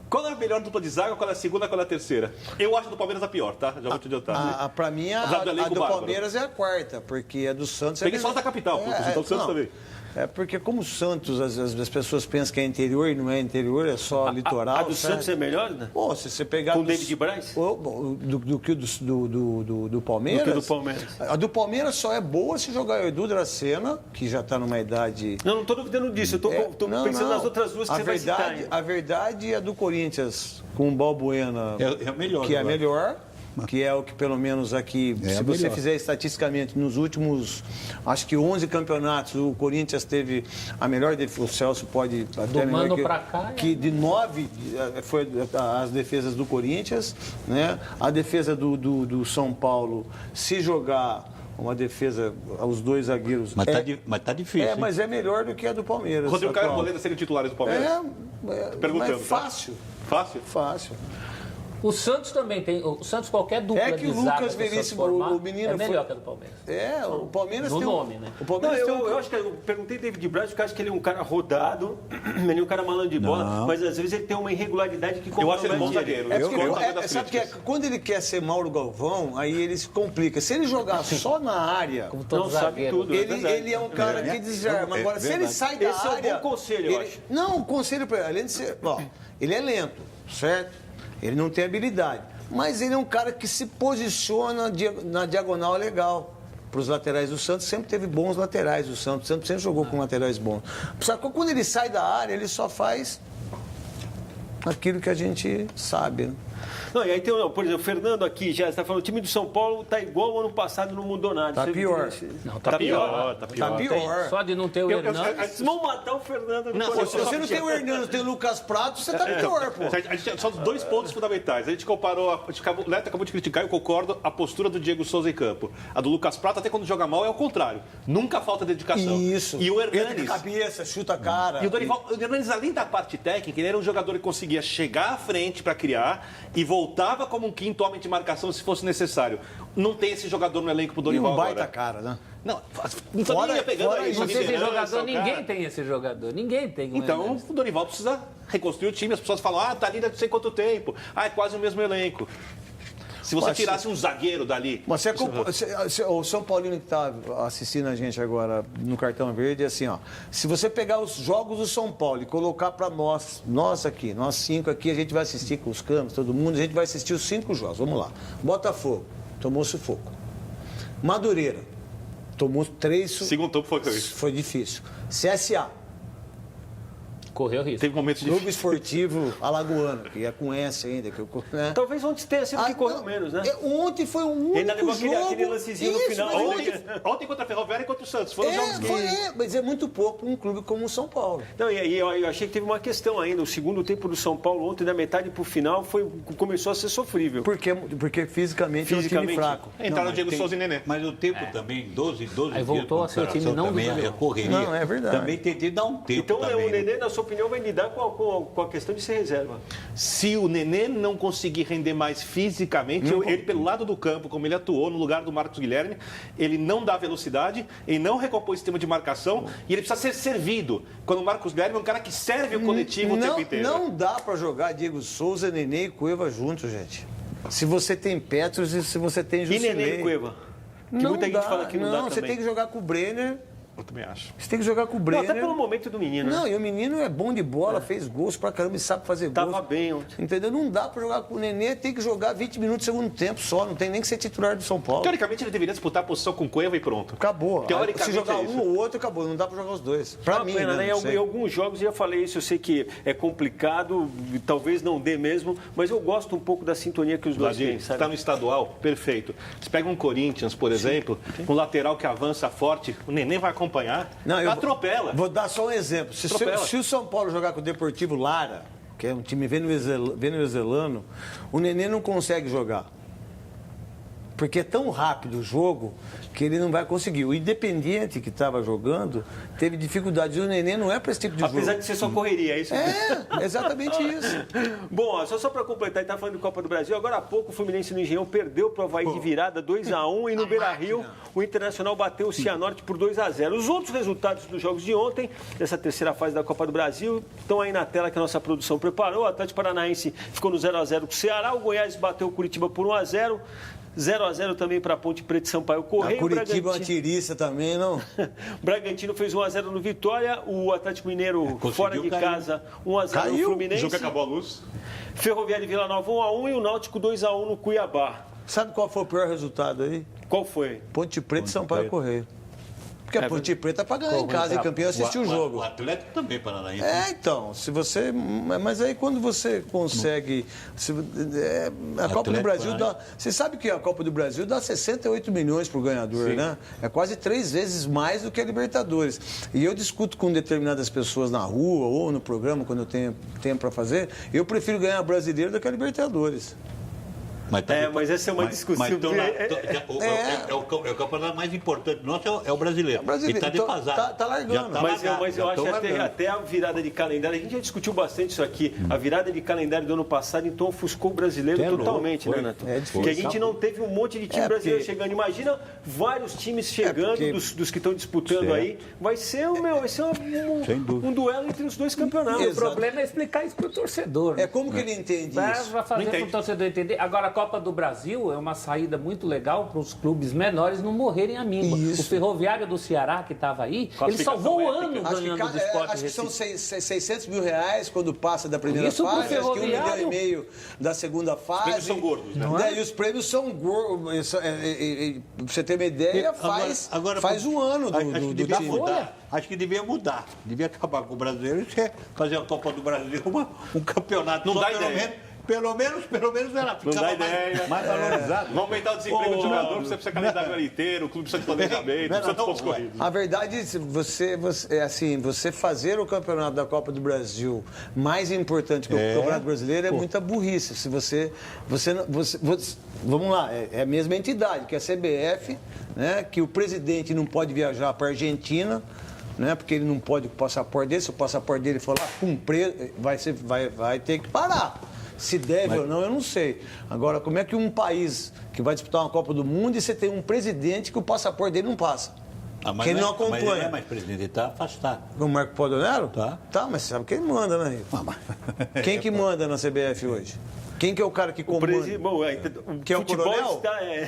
qual é a melhor dupla de zaga, qual é a segunda, qual é a terceira? Eu acho a do Palmeiras a pior, tá? Já vou te adiantar. Pra mim, a do Palmeiras é a quarta, porque a do Santos... Peguei só da capital, porque o Santos também. É porque como o Santos, as pessoas pensam que é interior e não é interior, é só litoral. A do Santos é melhor, né? Pô, se você pegar... Com o David Braz? Do que do Palmeiras? Do que do Palmeiras. A do Palmeiras só é boa se jogar o Edu Dracena, que já está numa idade... Não estou duvidando disso, eu estou pensando nas outras duas que você vai citar. A verdade é a do Corinthians, com o Balbuena, É melhor. que é melhor. Que é o que, pelo menos aqui, se você fizer estatisticamente, nos últimos, acho que 11 campeonatos, o Corinthians teve a melhor defesa. O Celso pode até melhor que de 9 foi as defesas do Corinthians, né? A defesa do São Paulo, se jogar uma defesa aos dois zagueiros... Mas tá difícil. Mas é melhor do que a do Palmeiras. Rodrigo Caio e Arboleda seriam titulares do Palmeiras? Perguntando, é fácil. Fácil? Fácil. O Santos também tem. O Santos, qualquer dupla que o de zaga Lucas Veríssimo, o menino é melhor foi... que a do Palmeiras. O Palmeiras no tem nome, né? O Palmeiras eu acho que eu perguntei David Braz, porque eu acho que ele é um cara rodado, ele é um cara malandro de bola, mas às vezes ele tem uma irregularidade que eu acho ele bom zagueiro. Sabe que quando ele quer ser Mauro Galvão, aí ele se complica. Se ele jogar só na área, como todo não sabe tudo. Ele é um cara que desarma. Agora, se ele sai da área... Esse é um bom conselho, eu acho. Não, o conselho para ele, além de ser... ele é lento, certo? Ele não tem habilidade. Mas ele é um cara que se posiciona na diagonal legal. Para os laterais do Santos, sempre teve bons laterais. O Santos sempre jogou com laterais bons. Só que quando ele sai da área, ele só faz aquilo que a gente sabe, né? Não, e aí tem, por exemplo, o Fernando aqui já está falando, o time do São Paulo está igual ao ano passado, não mudou nada. Tá pior. Não, tá pior. Tá pior. Só de não ter o Hernandes. Vocês vão matar o Fernando. Se você não tem o Hernandes, tem o Lucas Prato, você tá pior, pô. A gente só 2 pontos fundamentais. A gente comparou, o Neto acabou de criticar, eu concordo, a postura do Diego Souza em campo. A do Lucas Prato, até quando joga mal, é o contrário. Nunca falta dedicação. Isso. E o Entra de Hernandes... cabeça, chuta a cara. E o Hernandes, além da parte técnica, ele era um jogador que conseguia chegar à frente para criar e voltava como um quinto homem de marcação se fosse necessário. Não tem esse jogador no elenco pro Dorival agora. E um baita cara, né? Não ia pegando aí. Não tem esse jogador, ninguém tem esse jogador. Ninguém tem. Então, o Dorival precisa reconstruir o time. As pessoas falam, tá ali não sei quanto tempo. É quase o mesmo elenco. Se você tirasse um zagueiro dali... Mas o São Paulino que está assistindo a gente agora no Cartão Verde, é assim, ó. Se você pegar os jogos do São Paulo e colocar para nós aqui, nós 5 aqui, a gente vai assistir com os campos, todo mundo, a gente vai assistir os 5 jogos. Vamos lá. Botafogo, tomou sufoco. Madureira, tomou 3... Segundo tempo foi difícil. CSA. Correu risco. Teve momentos Clube Esportivo Alagoano, que é com S ainda. Né? Talvez ontem tenha sido que correu menos, né? Ontem foi um único ainda levou jogo. Aquele lancezinho no final. Ontem contra a Ferroviária e contra o Santos. Foram jogos que... mas é muito pouco para um clube como o São Paulo. Não, e aí eu achei que teve uma questão ainda. O segundo tempo do São Paulo, ontem, da metade para o final, começou a ser sofrível. Porque fisicamente é um time fraco. Entraram o Diego Souza e Nenê. Mas o tempo também, 12 aí voltou a ser o time não também a correria. Não, é verdade. Também tentei dar um tempo. Então também, o Nenê, na sua opinião, vai lidar com a questão de ser reserva. Se o Nenê não conseguir render mais fisicamente, ele pelo lado do campo, como ele atuou no lugar do Marcos Guilherme, ele não dá velocidade, ele não recompõe o sistema de marcação e ele precisa ser servido. Quando o Marcos Guilherme é um cara que serve o coletivo o tempo inteiro. Não dá para jogar Diego Souza, Nenê e Cueva juntos, gente. Se você tem Petros e se você tem Jusilei. E Nenê e Cueva? Que muita gente fala que não dá você também. tem que jogar com o Brenner. Eu também acho. Você tem que jogar com o Brenner. Até pelo momento do menino. Não, né? e o menino é bom de bola, fez gols pra caramba e sabe fazer gols. Tava bem ontem. Entendeu? Não dá pra jogar com o Nenê, tem que jogar 20 minutos do segundo tempo só, não tem nem que ser titular do São Paulo. Teoricamente ele deveria disputar a posição com Cueva e pronto. Acabou. Teoricamente, se jogar é isso. um ou outro, acabou. Não dá pra jogar os dois. Pra mim, pena, né? Em alguns jogos eu já falei isso, eu sei que é complicado, talvez não dê mesmo, mas eu gosto um pouco da sintonia que os dois têm, sabe? Está no estadual, perfeito. Você pega um Corinthians, por exemplo, um lateral que avança forte, o Nenê vai acompanhar, atropela. Vou dar só um exemplo. Se o São Paulo jogar com o Deportivo Lara, que é um time venezuelano, o Nenê não consegue jogar. Porque é tão rápido o jogo que ele não vai conseguir. O Independiente que estava jogando teve dificuldade. O Nenê não é para esse tipo de Apesar jogo. de ser só correria, é isso? É, exatamente isso. Bom, ó, só para completar, tá falando de Copa do Brasil, agora há pouco o Fluminense no Engenhão perdeu para o Avaí de virada 2-1 e no Beira-Rio o Internacional bateu o Cianorte por 2-0. Os outros resultados dos jogos de ontem, dessa terceira fase da Copa do Brasil, estão aí na tela que a nossa produção preparou. O Atlético Paranaense ficou no 0-0 com o Ceará, o Goiás bateu o Curitiba por 1-0. 0-0 também para a Ponte Preta e Sampaio Correia. A Curitiba é uma tiriça também, não? Bragantino fez 1-0 no Vitória. O Atlético Mineiro fora de casa 1-0 no Fluminense. O jogo que acabou a luz. Ferroviária e Vila Nova 1-1 e o Náutico 2-1 no Cuiabá. Sabe qual foi o pior resultado aí? Qual foi? Ponte Preta e Sampaio Correia. Porque a Ponte Preta é para ganhar em casa, e campeão assistiu o jogo. O Atlético também, Paranaense. Então, se você... Mas aí quando você consegue... a Copa do Brasil dá... Você sabe que a Copa do Brasil dá 68 milhões para o ganhador, né? É quase 3 vezes mais do que a Libertadores. E eu discuto com determinadas pessoas na rua ou no programa, quando eu tenho tempo para fazer, eu prefiro ganhar a Brasileiro do que a Libertadores. Mas essa é uma discussão. O campeonato mais importante nosso é o brasileiro. E está defasado. Tá largando. Mas eu acho que até a virada de calendário, a gente já discutiu bastante isso aqui. A virada de calendário do ano passado, então, ofuscou o brasileiro totalmente, né, Neto? Neto? Que a gente não teve um monte de time brasileiro chegando. Imagina vários times chegando, dos que estão disputando aí. Vai ser um duelo entre os dois campeonatos. O problema é explicar isso para o torcedor. É como que ele entende isso? Vai fazer para o torcedor entender. Agora, a Copa do Brasil é uma saída muito legal para os clubes menores não morrerem à míngua. O Ferroviário do Ceará, que estava aí, ele salvou o ano ganhando do Sport Acho que são 600 mil reais quando passa da primeira Isso fase, acho que 1,5 milhão da segunda fase. Os prêmios são gordos, né? E os prêmios são gordos. Pra você ter uma ideia, faz um ano do time. Acho que devia mudar. Devia acabar com o brasileiro e fazer a Copa do Brasil um campeonato. Não só dá ideia. Pelo menos era. Não dá ideia. Mais valorizado. Vamos aumentar o desemprego do jogador, precisa ser calendário inteiro, o clube precisa de planejamento, precisa de pontos corridos. A verdade é você fazer o campeonato da Copa do Brasil mais importante que o Campeonato Brasileiro é muita burrice. Se vamos lá, é a mesma entidade que a CBF, né, que o presidente não pode viajar para a Argentina, né, porque ele não pode com o passaporte dele. Se o passaporte dele for lá cumprir, vai ter que parar. Se deve ou não, eu não sei. Agora, como é que um país que vai disputar uma Copa do Mundo e você tem um presidente que o passaporte dele não passa? Que ele não acompanha. Mas ele é mais presidente, ele está afastado. O Marco Paldonero? Tá. Tá, mas você sabe quem manda, né, Rico? Quem que manda na CBF hoje? Quem que é o cara que comanda? Que é o coronel?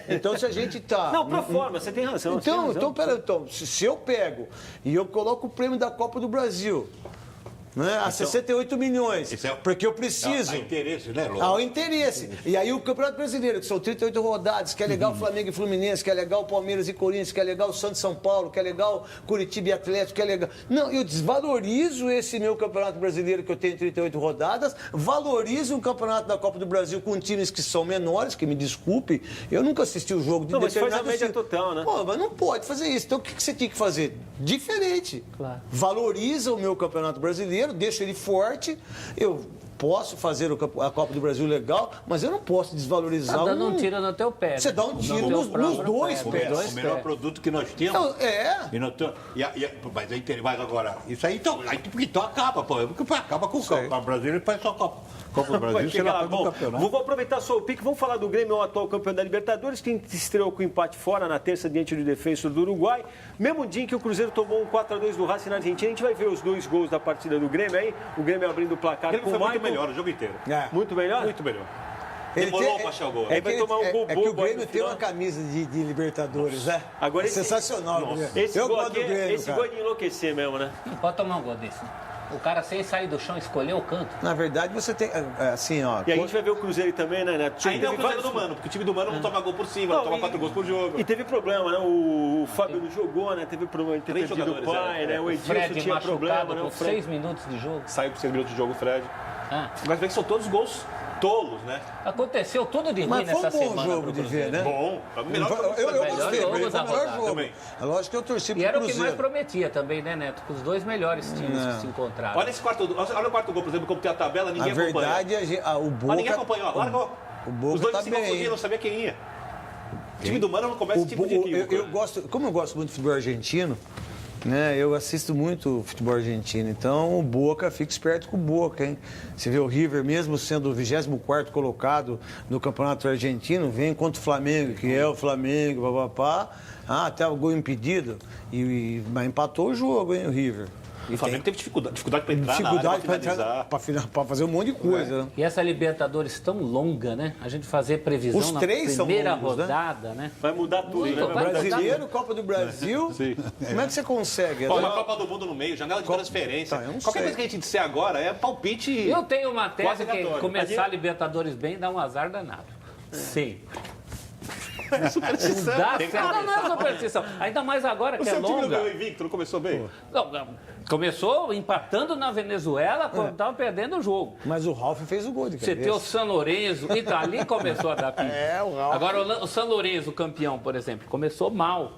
Então, se a gente tá... Não, pro forma, você tem razão. Então, se eu pego e eu coloco o prêmio da Copa do Brasil... Né? A 68 milhões, porque eu preciso. Há interesse, né, Lô? Há o interesse. E aí o Campeonato Brasileiro, que são 38 rodadas, que é legal o Flamengo e Fluminense, que é legal o Palmeiras e Corinthians, que é legal o Santos e São Paulo, que é legal Curitiba e Atlético, que é legal... Não, eu desvalorizo esse meu Campeonato Brasileiro, que eu tenho 38 rodadas, valorizo o Campeonato da Copa do Brasil com times que são menores, que me desculpe, eu nunca assisti o jogo de determinado... Mas faz a média total, né? Pô, mas não pode fazer isso. Então o que você tinha que fazer? Diferente. Claro. Valoriza o meu Campeonato Brasileiro, deixa ele forte, eu posso fazer a Copa do Brasil legal, mas eu não posso desvalorizar. Tá dando um tiro no teu pé. Você dá um tiro nos dois pés. O melhor produto que nós temos. Então, Mas agora, isso aí então acaba, pô. Porque acaba com o Copa Brasileiro e faz só Copa do Brasil, você não bom, vou aproveitar só o pique, vamos falar do Grêmio, o atual campeão da Libertadores, que estreou com empate fora na terça diante do Defensor do Uruguai. Mesmo dia que o Cruzeiro tomou um 4-2 do Racing na Argentina, a gente vai ver os 2 gols da partida do Grêmio aí, o Grêmio abrindo o placar com o Maicon. Muito melhor o jogo inteiro. Muito melhor? Muito melhor. Demorou para achar o gol. Vai tomar um gol que o Grêmio tem uma camisa de Libertadores, né? Agora sensacional. Eu gosto do Grêmio, esse gol é de enlouquecer mesmo, né? Não pode tomar um gol desse. O cara, sem sair do chão, escolheu o canto. Na verdade, você tem, assim, ó... E a gente vai ver o Cruzeiro também, né, Neto? Ainda é o Cruzeiro do Mano, porque o time do Mano não toma gol por cima, não toma 4 gols por jogo. E teve problema, né? O Fábio não jogou, né? Teve problema de ter perdido o pai, né? O Edilson tinha problema, né? Com 6 minutos de jogo. Saiu por 6 minutos de jogo o Fred. Mas vê que são todos gols tolos, né? Aconteceu tudo de ruim nessa semana. Mas foi um bom jogo de ver, né? Bom. Eu gostei, foi o melhor jogo. É lógico que eu torci pro Cruzeiro. E era o que mais prometia também, né, Neto? Com os 2 melhores times que se encontraram. Olha o quarto gol, por exemplo, como tem a tabela, ninguém acompanha. Na verdade, o Boca... Mas ninguém acompanhou, largou. O Boca os dois tá se bem. confundiam, não sabia quem ia. O time do Mano não comete esse tipo de equívoco. Como eu gosto muito do futebol argentino, né, eu assisto muito futebol argentino, então o Boca, fica esperto com o Boca, hein? Você vê o River, mesmo sendo o 24º colocado no campeonato argentino, vem contra o Flamengo, que é o Flamengo, papapá, até o gol impedido, mas empatou o jogo, hein, o River. O Flamengo teve dificuldade para entrar na área, para fazer um monte de coisa. Né? E essa Libertadores tão longa, né? A gente fazer previsão Os na três primeira são longos, rodada, né? Vai mudar tudo, né? Brasileiro, Copa do Brasil, como é que você consegue? Uma Copa do Mundo no meio, janela de transferência. Qualquer coisa que a gente disser agora é palpite. Eu tenho uma tese que começar a gente... Libertadores bem dá um azar danado. Sempre. Superstição. Não é superstição. Ainda mais agora que é longa. O seu time não ganhou invicto, não começou bem? Não, começou empatando na Venezuela quando estava perdendo o jogo. Mas o Ralf fez o gol de cabeça. Você tem o San Lorenzo, então ali começou a dar pique. O Ralf. Agora o San Lorenzo, campeão, por exemplo, começou mal.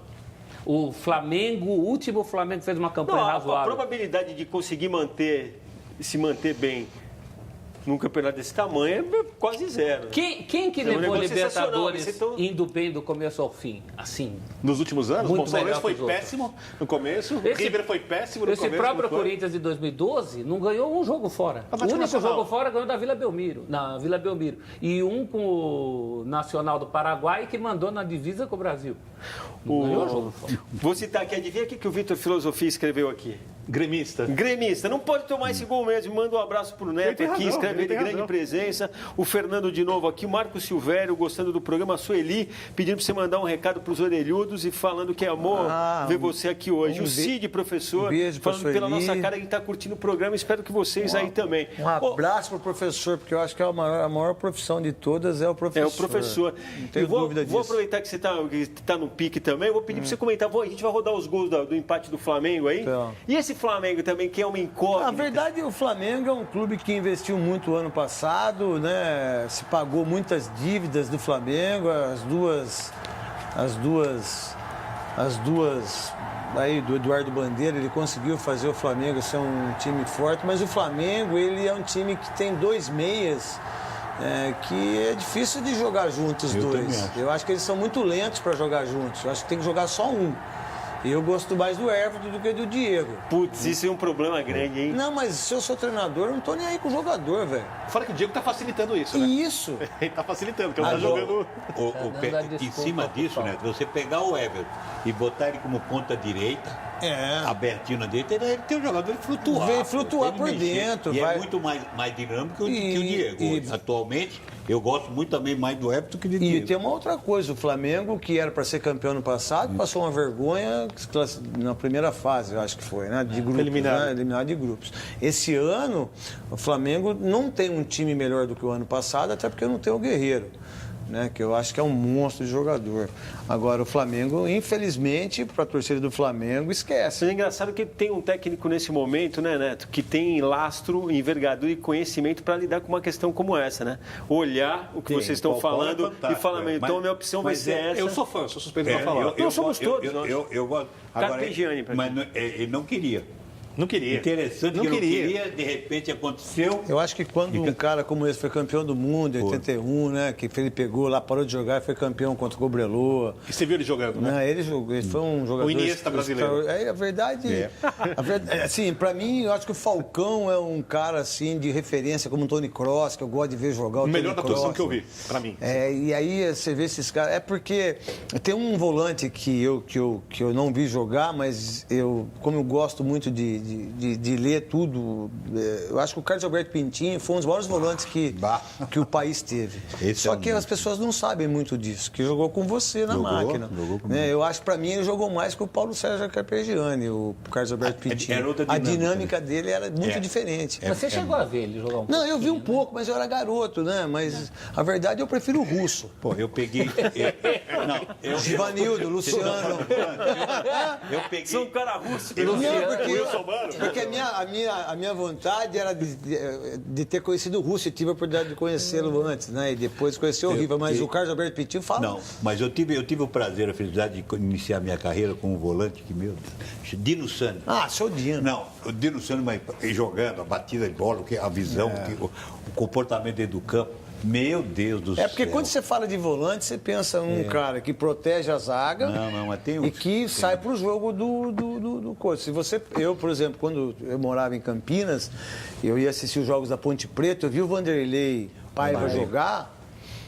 O Flamengo, o último Flamengo fez uma campanha razoável. A probabilidade de conseguir se manter bem num campeonato desse tamanho é quase zero. Quem que levou a Libertadores indo bem do começo ao fim? Assim. Nos últimos anos? Muito o São Lourenço foi péssimo no começo, o River foi péssimo no começo. Esse próprio Corinthians de 2012 não ganhou um jogo fora. O único jogo fora ganhou da Vila Belmiro, na Vila Belmiro. E um com o Nacional do Paraguai que mandou na divisa com o Brasil. Não ganhou jogo fora. Vou citar aqui, adivinha o que o Vitor Filosofia escreveu aqui? Gremista. Não pode tomar esse gol mesmo. Manda um abraço pro Neto aqui, escreve de grande presença. O Fernando de novo aqui, o Marco Silvério, gostando do programa, a Sueli, pedindo para você mandar um recado pros orelhudos e falando que é amor ver você aqui hoje. O Cid, professor, falando pela nossa cara que está curtindo o programa, espero que vocês aí também. Um abraço pro professor, porque eu acho que a maior profissão de todas é o professor. É o professor. Não tenho dúvida disso. Vou aproveitar que você tá no pique também, vou pedir para você comentar. A gente vai rodar os gols do empate do Flamengo aí. Então. E esse Flamengo também, que é uma incógnita. Na verdade, o Flamengo é um clube que investiu muito ano passado, né? Se pagou muitas dívidas do Flamengo, as duas aí do Eduardo Bandeira, ele conseguiu fazer o Flamengo ser um time forte, mas o Flamengo, ele é um time que tem dois meias, que é difícil de jogar juntos os dois. Eu acho que eles são muito lentos para jogar juntos, eu acho que tem que jogar só um. Eu gosto mais do Everton do que do Diego. Putz, isso é um problema grande, hein? Não, mas se eu sou treinador, eu não tô nem aí com o jogador, velho. Fora que o Diego tá facilitando isso, né? Isso. Ele tá facilitando, porque ele tá jogando... Em cima disso, né? Você pegar o Everton e botar ele como ponta direita, abertinho na direita, ele tem um jogador de flutuar. Vem flutuar por dentro. E é muito mais dinâmico que o Diego. Atualmente, eu gosto muito também mais do Everton que do Diego. E tem uma outra coisa, o Flamengo, que era para ser campeão no passado, passou uma vergonha na primeira fase, eu acho que foi, né? De grupos, eliminado de grupos. Esse ano, o Flamengo não tem um time melhor do que o ano passado, até porque não tem o Guerreiro, né? Que eu acho que é um monstro de jogador. Agora, o Flamengo, infelizmente, para a torcida do Flamengo, esquece. É engraçado que tem um técnico nesse momento, né, Neto, que tem lastro, envergadura e conhecimento para lidar com uma questão como essa, né? Olhar o que vocês estão falando e falar, então a minha opção vai ser essa. Eu sou fã, sou suspeito para falar. Nós somos todos. Eu gosto. Agora, mas ele não queria. Não queria. Interessante que não queria, de repente aconteceu. Eu acho que quando um cara como esse foi campeão do mundo em 81, né? Que ele pegou lá, parou de jogar e foi campeão contra o Cobreloa. E você viu ele jogando, né? Não, ele foi um jogador... O Iniesta brasileiro. A verdade, assim, pra mim, eu acho que o Falcão é um cara, assim, de referência, como o Toni Kroos, que eu gosto de ver jogar. O melhor da posição que eu vi, pra mim. E aí você vê esses caras... É porque tem um volante que eu não vi jogar, mas como eu gosto muito de ler tudo, eu acho que o Carlos Alberto Pintinho foi um dos maiores volantes que o país teve. Só que as pessoas não sabem muito disso, que jogou com você na máquina. Eu acho que para mim ele jogou mais que o Paulo Sérgio Carpegiani, o Carlos Alberto Pintinho. A dinâmica dele era muito diferente. Mas você chegou a ver ele jogar um pouco? Não, eu vi um pouco, mas eu era garoto, né? Mas a verdade eu prefiro o Russo. Pô, eu peguei... Givanildo, Luciano. Eu peguei... Sou um cara russo. Porque a minha vontade era de ter conhecido o Russo, eu tive a oportunidade de conhecê-lo antes, né? E depois conhecer o Riva, mas o Carlos Alberto Pintinho fala... Não, mas eu tive o prazer, a felicidade de iniciar minha carreira como volante, que meu Deus, Dino Sani. Sou Dino. Não, o Dino Sani, mas jogando, a batida de bola, a visão, o comportamento dentro do campo. Meu Deus do céu. É porque quando você fala de volante, você pensa num cara que protege a zaga Mas tem e que sai pro jogo do coisa. Eu, por exemplo, quando eu morava em Campinas, eu ia assistir os jogos da Ponte Preta, eu vi o Vanderlei Paiva jogar.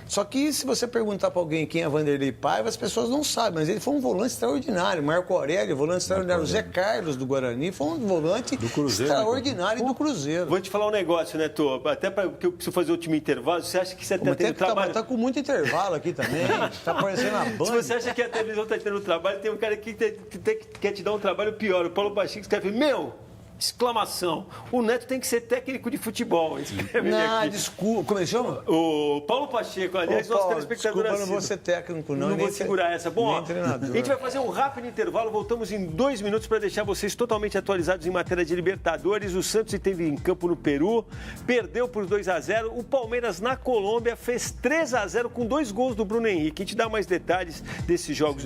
Só que se você perguntar para alguém quem é Vanderlei Paiva, as pessoas não sabem, mas ele foi um volante extraordinário. Marco Aurélio, volante extraordinário. O Zé Carlos do Guarani foi um volante extraordinário do Cruzeiro. Vou te falar um negócio, né, Tô? Até porque eu preciso fazer o time intervalo. Você acha que você está tendo trabalho? Tá com muito intervalo aqui também. Tá parecendo a Band. Se você acha que a televisão está tendo trabalho, tem um cara que quer te dar um trabalho pior. O Paulo Baixinho escreve, exclamação. O Neto tem que ser técnico de futebol. Desculpa. Como ele chama? O Paulo Pacheco, aliás, nosso telespectador. Desculpa, não vou ser técnico, não. Não vou segurar essa. Bom, a gente vai fazer um rápido intervalo. Voltamos em 2 minutos para deixar vocês totalmente atualizados em matéria de Libertadores. O Santos esteve em campo no Peru, perdeu por 2-0. O Palmeiras na Colômbia fez 3-0 com 2 gols do Bruno Henrique. A gente dá mais detalhes desses jogos.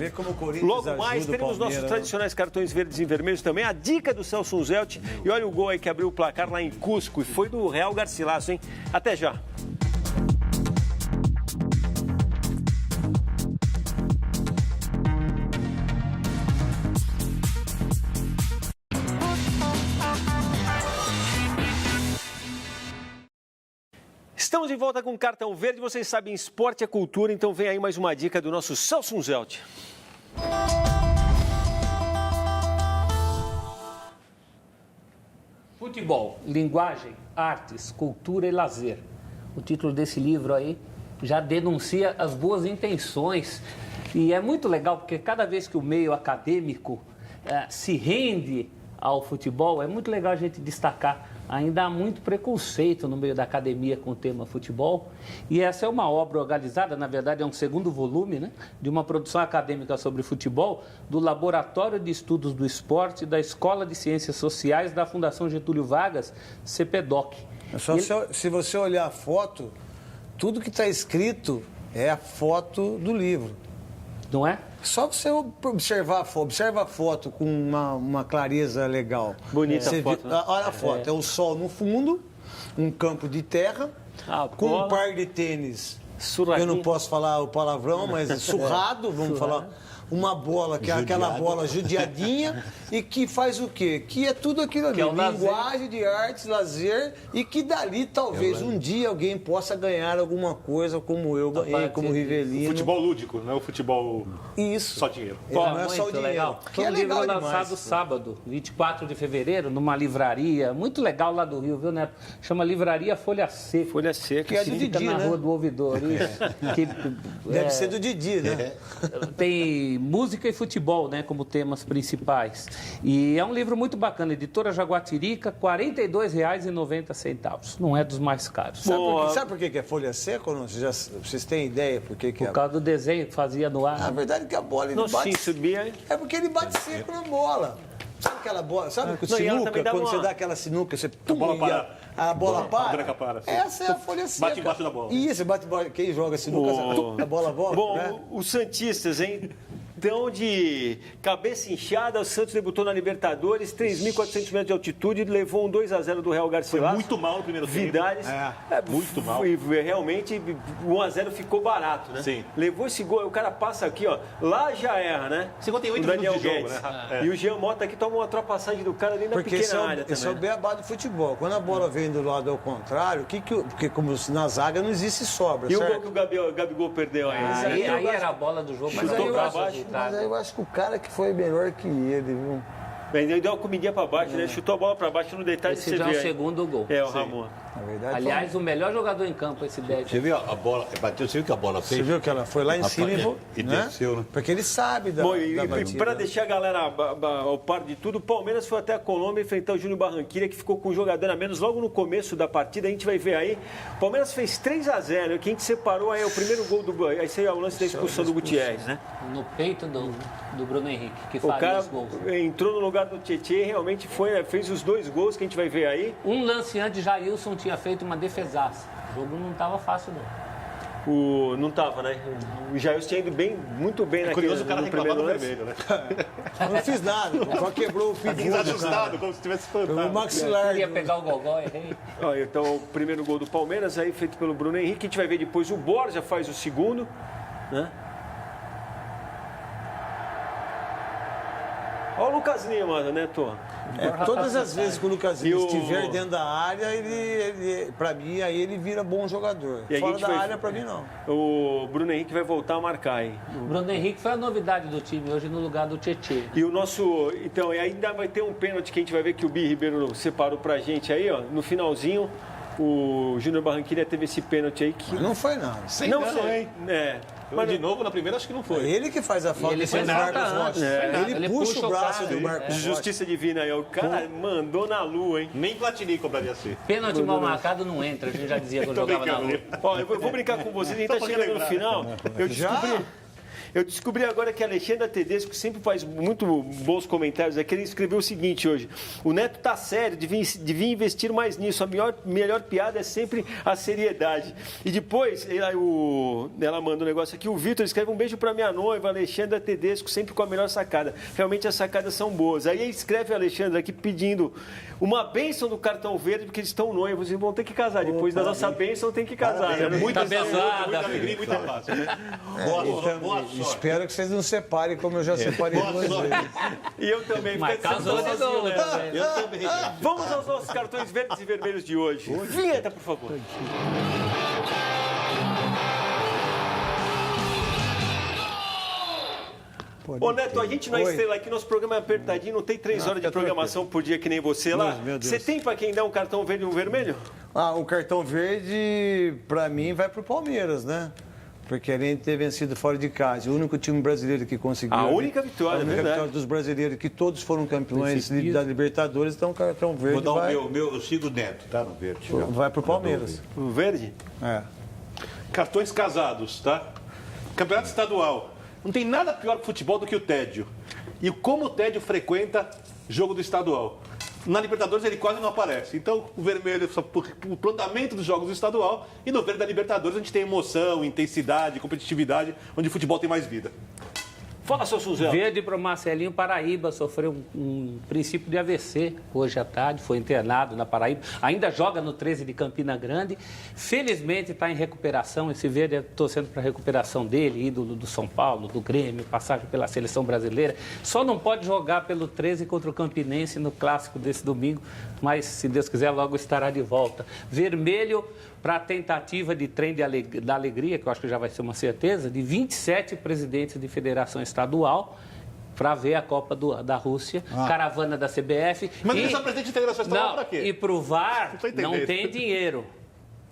Logo mais, teremos nossos tradicionais cartões verdes e vermelhos também. A dica do Celso Unzelt. E olha o gol aí que abriu o placar lá em Cusco. E foi do Real Garcilaso, hein? Até já. Estamos de volta com o Cartão Verde. Vocês sabem, esporte é cultura, então vem aí mais uma dica do nosso Celso Unzelt. Futebol, linguagem, artes, cultura e lazer. O título desse livro aí já denuncia as boas intenções. E é muito legal porque cada vez que o meio acadêmico se rende ao futebol, é muito legal a gente destacar. Ainda há muito preconceito no meio da academia com o tema futebol. E essa é uma obra organizada, na verdade é um segundo volume, né, de uma produção acadêmica sobre futebol do Laboratório de Estudos do Esporte da Escola de Ciências Sociais da Fundação Getúlio Vargas, CPDOC. Se você olhar a foto, tudo que está escrito é a foto do livro. Não é? Só você observa a foto com uma clareza legal. Bonita a foto, né? Olha a foto, é o sol no fundo, um campo de terra, com um par de tênis. Eu não posso falar o palavrão, mas surrado, vamos falar. Uma bola, que é aquela bola judiadinha, e que faz o quê? Que é tudo aquilo ali, linguagem de artes, lazer, e que dali talvez um dia alguém possa ganhar alguma coisa como eu ganhei, como o Rivelino. Futebol lúdico, não é o futebol só dinheiro. Não é só o dinheiro. Legal. Que é um livro lançado sábado, 24 de fevereiro, numa livraria muito legal lá do Rio, viu, Neto? Chama Livraria Folha Seca. Folha Seca, que é do Didi, na Rua do Ouvidor. Deve ser do Didi, né? Tem música e futebol, né, como temas principais. E é um livro muito bacana, editora Jaguatirica, R$ 42,90. Não é dos mais caros. Sabe por que é folha seca ou não? Vocês têm ideia por que é? Por causa do desenho que fazia no ar. A verdade é que a bola ele bate. Subia. É porque ele bate seco na bola. Sabe aquela bola? Sabe que o sinuca, quando você dá aquela sinuca, você a bola para? Essa é a folha seca. Bate embaixo da bola. Isso, bate quem joga sinuca, a bola volta. Bom, né? Os santistas, hein? Então, de cabeça inchada, o Santos debutou na Libertadores, 3.400 metros de altitude, levou um 2-0 do Real Garcilaso. Foi muito mal no primeiro tempo. Vidales. Muito mal. Realmente, 1-0 ficou barato, né? Sim. Levou esse gol, o cara passa aqui, ó, lá já erra, né? 58 o Daniel minutos de jogo, Guedes. né? E o Jean Mota aqui toma uma ultrapassagem do cara dentro da pequena área também. Esse é o beabá do futebol. Quando a bola vem do lado ao contrário, porque como na zaga não existe sobra, E certo? o gol que o Gabigol perdeu aí? Aí era a bola do jogo, mas chutou pra baixo. Mas aí eu acho que o cara que foi melhor que ele, viu? Ele deu uma comidinha pra baixo, né? Chutou a bola pra baixo no detalhe. Esse já é o segundo gol. É, o Ramon. Na verdade, aliás, o melhor jogador em campo, esse deve. Você viu a bola? Bateu, você viu que a bola fez? Você viu que ela foi lá em cima e desceu, né? Porque ele sabe da Bom, e batida. para deixar a galera ao par de tudo, o Palmeiras foi até a Colômbia enfrentar o Júnior Barranquilla, que ficou com um jogador a menos logo no começo da partida. A gente vai ver aí. O Palmeiras fez 3-0. Quem te separou aí é o primeiro gol do... Aí saiu o lance da expulsão do Gutierrez, né? No peito do Bruno Henrique, que O faz cara os gols. entrou no lugar do Tietê e realmente fez os 2 gols que a gente vai ver aí. Um lance antes, Jailson tinha feito uma defesaça. O jogo não estava fácil, não. Não tava, né? O Jailson tinha ido muito bem naquele Curioso o cara no reclamar primeiro do lance. vermelho, né? Eu não fiz nada, só quebrou o pivô. Desajustado, como se tivesse O espantado. maxilar. Queria pegar o gogó, errei. Ó, então, o primeiro gol do Palmeiras, aí feito pelo Bruno Henrique. A gente vai ver depois o Borja faz o segundo, né? Olha o Lucas Lima, né, Tom? Todas as vezes que o Lucas Lima E o- estiver dentro da área, pra mim, aí ele vira bom jogador. E a Fora gente da vai- área, pra mim, não. O Bruno Henrique vai voltar a marcar, hein? O Bruno Henrique foi a novidade do time hoje no lugar do Tietê. E o nosso. Então, e ainda vai ter um pênalti que a gente vai ver que o Bi Ribeiro separou pra gente aí, ó. No finalzinho, o Júnior Barranquilla teve esse pênalti aí que. Não foi nada. Sem Não engano, sei. hein? É. Mas de novo, na primeira, acho que não foi. Ele que faz a falta Ele em cima do fez Marcos falta Rocha. antes, foi nada. Ele Ele puxa puxa o o braço cara, do é. Marcos De Rocha. justiça divina aí, ó. O cara mandou na lua, hein? Nem Platini cobraria ser. Pênalti mal marcado não entra, a gente já dizia que eu jogava na rua. Ó, eu vou brincar com vocês, a gente Só tá pra chegando no relembrar. final. Eu descobri agora que a Alexandra Tedesco sempre faz muito bons comentários aqui. Ele escreveu o seguinte hoje: o Neto tá sério, devia investir mais nisso. A melhor piada é sempre a seriedade. E depois, ela manda um negócio aqui. O Vitor escreve: um beijo pra minha noiva, Alexandra Tedesco, sempre com a melhor sacada. Realmente as sacadas são boas. Aí escreve a Alexandra aqui pedindo uma bênção do cartão verde, porque eles estão noivos e vão ter que casar. Depois da nossa bênção, tem que casar. Né? Tá pesada. Muita alegria e muita paz. Boa sorte. Espero que vocês não separem como eu já separei duas vezes. E eu também. Mas fica casou de sozinho, novo né? também. Eu também. Vamos aos nossos cartões verdes e vermelhos de hoje. Vinheta, por favor. Ô Neto, a gente não é Oi. estrela aqui, nosso programa é apertadinho, não tem 3 horas de fica programação por dia que nem você lá. Meu Deus. Você tem pra quem dá um cartão verde e um vermelho? O cartão verde, pra mim, vai pro Palmeiras, né? Porque além de ter vencido fora de casa, o único time brasileiro que conseguiu... A única vitória, a única verdade. vitória dos brasileiros, que todos foram campeões da Libertadores, então o cartão verde Vou dar vai, o meu, eu sigo o Neto, tá? No verde. vai pro Palmeiras. O verde? É. Cartões casados, tá? Campeonato estadual. Não tem nada pior pro futebol do que o tédio. E como o tédio frequenta jogo do estadual. Na Libertadores ele quase não aparece. Então o vermelho é só por andamento dos jogos do estadual. E no verde da Libertadores a gente tem emoção, intensidade, competitividade, onde o futebol tem mais vida. Fala, seu Suzano. Verde para o Marcelinho Paraíba, sofreu um princípio de AVC hoje à tarde, foi internado na Paraíba, ainda joga no 13 de Campina Grande, felizmente está em recuperação, esse verde torcendo para a recuperação dele, ídolo do São Paulo, do Grêmio, passagem pela seleção brasileira, só não pode jogar pelo 13 contra o Campinense no clássico desse domingo, mas se Deus quiser logo estará de volta. Vermelho para a tentativa de trem da alegria, que eu acho que já vai ser uma certeza, de 27 presidentes de federação estadual para ver a Copa da Rússia, caravana da CBF. Mas eles são presidente de federação estadual para quê? E para o VAR Não tô entendendo. não tem dinheiro.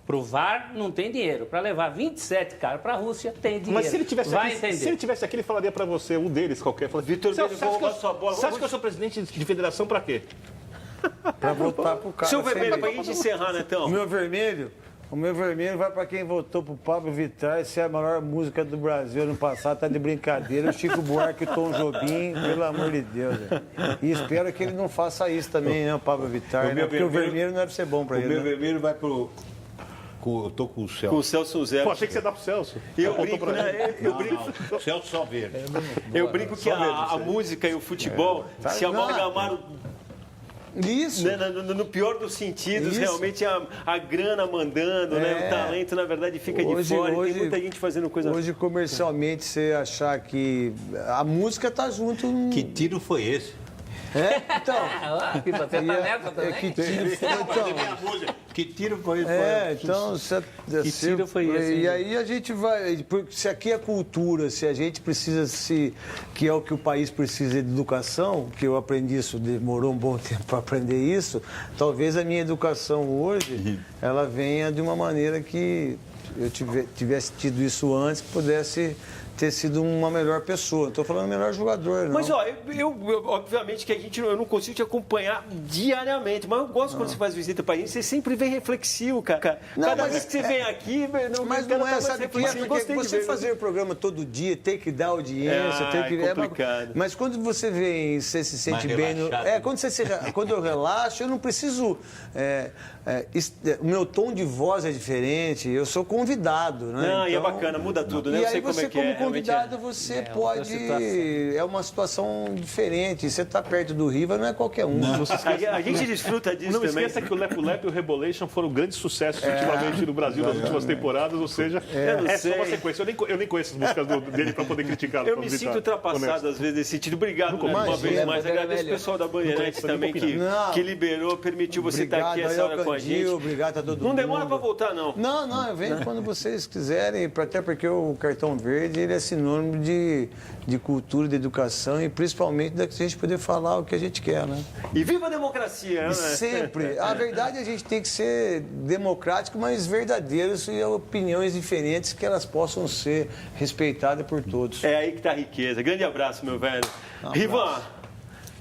Para o VAR não tem dinheiro. Para levar 27 caras para a Rússia tem dinheiro. Mas se ele tivesse vai aqui, entender. se ele tivesse aqui, ele falaria para você, um deles qualquer. Vitor Belli, vou roubar sua bola. Você acha que eu sou presidente de federação para quê? Pra votar pro cara. Seu vermelho, sempre. pra gente encerrar, Netão. O meu vermelho vai pra quem votou pro Pablo Vittar. Essa é a maior música do Brasil ano passado, tá de brincadeira. O Chico Buarque e o Tom Jobim, pelo amor de Deus. Velho. E espero que ele não faça isso também, né, o Pablo Vittar, né? meu Porque o vermelho- vermelho não deve ser bom pra O ele. meu Né? vermelho vai pro... Eu tô com o Com o Celso. Celso Zé. Pô, achei que você ia dar pro Celso. Eu Apontou brinco, pra ele. né? Eu brinco. Não, o Celso só verde. Eu brinco que a música e o futebol se amalgamaram, Isso. né, no pior dos sentidos, Isso. realmente a grana mandando, né? O talento, na verdade, fica de fora e tem muita gente fazendo coisa... Hoje, comercialmente, você achar que a música tá junto... Que tiro foi esse? É? Então... Que você tá nessa também? que tiro foi... Então, Que tiro foi esse? então... Que tiro foi esse, E hein? aí a gente vai... Porque se aqui é cultura, se a gente precisa que é o que o país precisa de educação, que eu aprendi isso, demorou um bom tempo para aprender isso, talvez a minha educação hoje, ela venha de uma maneira que eu tivesse tido isso antes, que pudesse ter sido uma melhor pessoa. Não estou falando melhor jogador, não. Mas, ó, eu obviamente que eu não consigo te acompanhar diariamente, mas eu gosto quando você faz visita pra gente, você sempre vem reflexivo, cara. Cada vez que você vem aqui, mas não é, sabe por quê? Porque você fazer o programa todo dia, ter que dar audiência, ter que... É complicado. Mas quando você vem, você se sente bem... Quando eu relaxo, eu não preciso... o meu tom de voz é diferente, eu sou convidado, né? Não, e é bacana, muda tudo, né? E eu sei aí como você, é que como convidado, você pode... É uma situação diferente. Você tá perto do Riva, não é qualquer um. A gente desfruta disso também. Não esqueça que o Lepo Lepo e o Rebolation foram grandes sucessos ultimamente no Brasil nas últimas temporadas, ou seja, só uma sequência. Eu nem conheço as músicas dele para poder criticar. Eu me sinto ultrapassado às vezes nesse sentido. Obrigado, né, uma vez mais. Agradeço o pessoal da Bandeirantes também que liberou, permitiu você estar aqui essa hora com a gente. Obrigado a todo mundo. Não demora para voltar, não. Não, eu venho quando vocês quiserem, até porque o Cartão Verde ele é sinônimo de cultura, de educação e principalmente da gente poder falar o que a gente quer, né? E viva a democracia, né? Sempre. A verdade, a gente tem que ser democrático, mas verdadeiros e opiniões diferentes que elas possam ser respeitadas por todos. É aí que tá a riqueza. Grande abraço, meu velho. Rivan,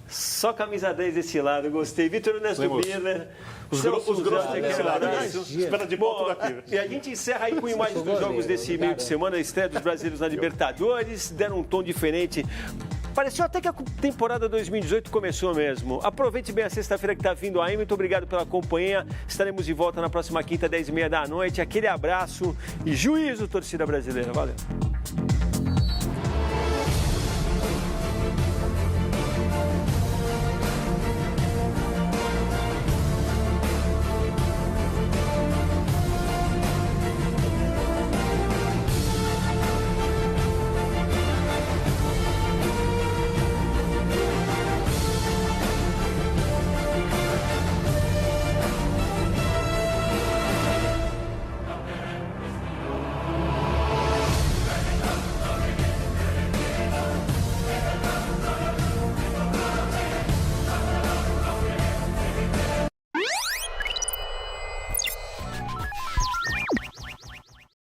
só camisa 10 desse lado, gostei. Vitor Ernesto Birner. Os grossos têm que ser laranja. Espera de volta daqui. E a gente encerra aí com imagens dos jogos desse meio de semana, a estreia dos brasileiros na Libertadores, deram um tom diferente. Pareceu até que a temporada 2018 começou mesmo. Aproveite bem a sexta-feira que está vindo aí. Muito obrigado pela companhia. Estaremos de volta na próxima quinta, 10h30 da noite. Aquele abraço e juízo, torcida brasileira. Valeu.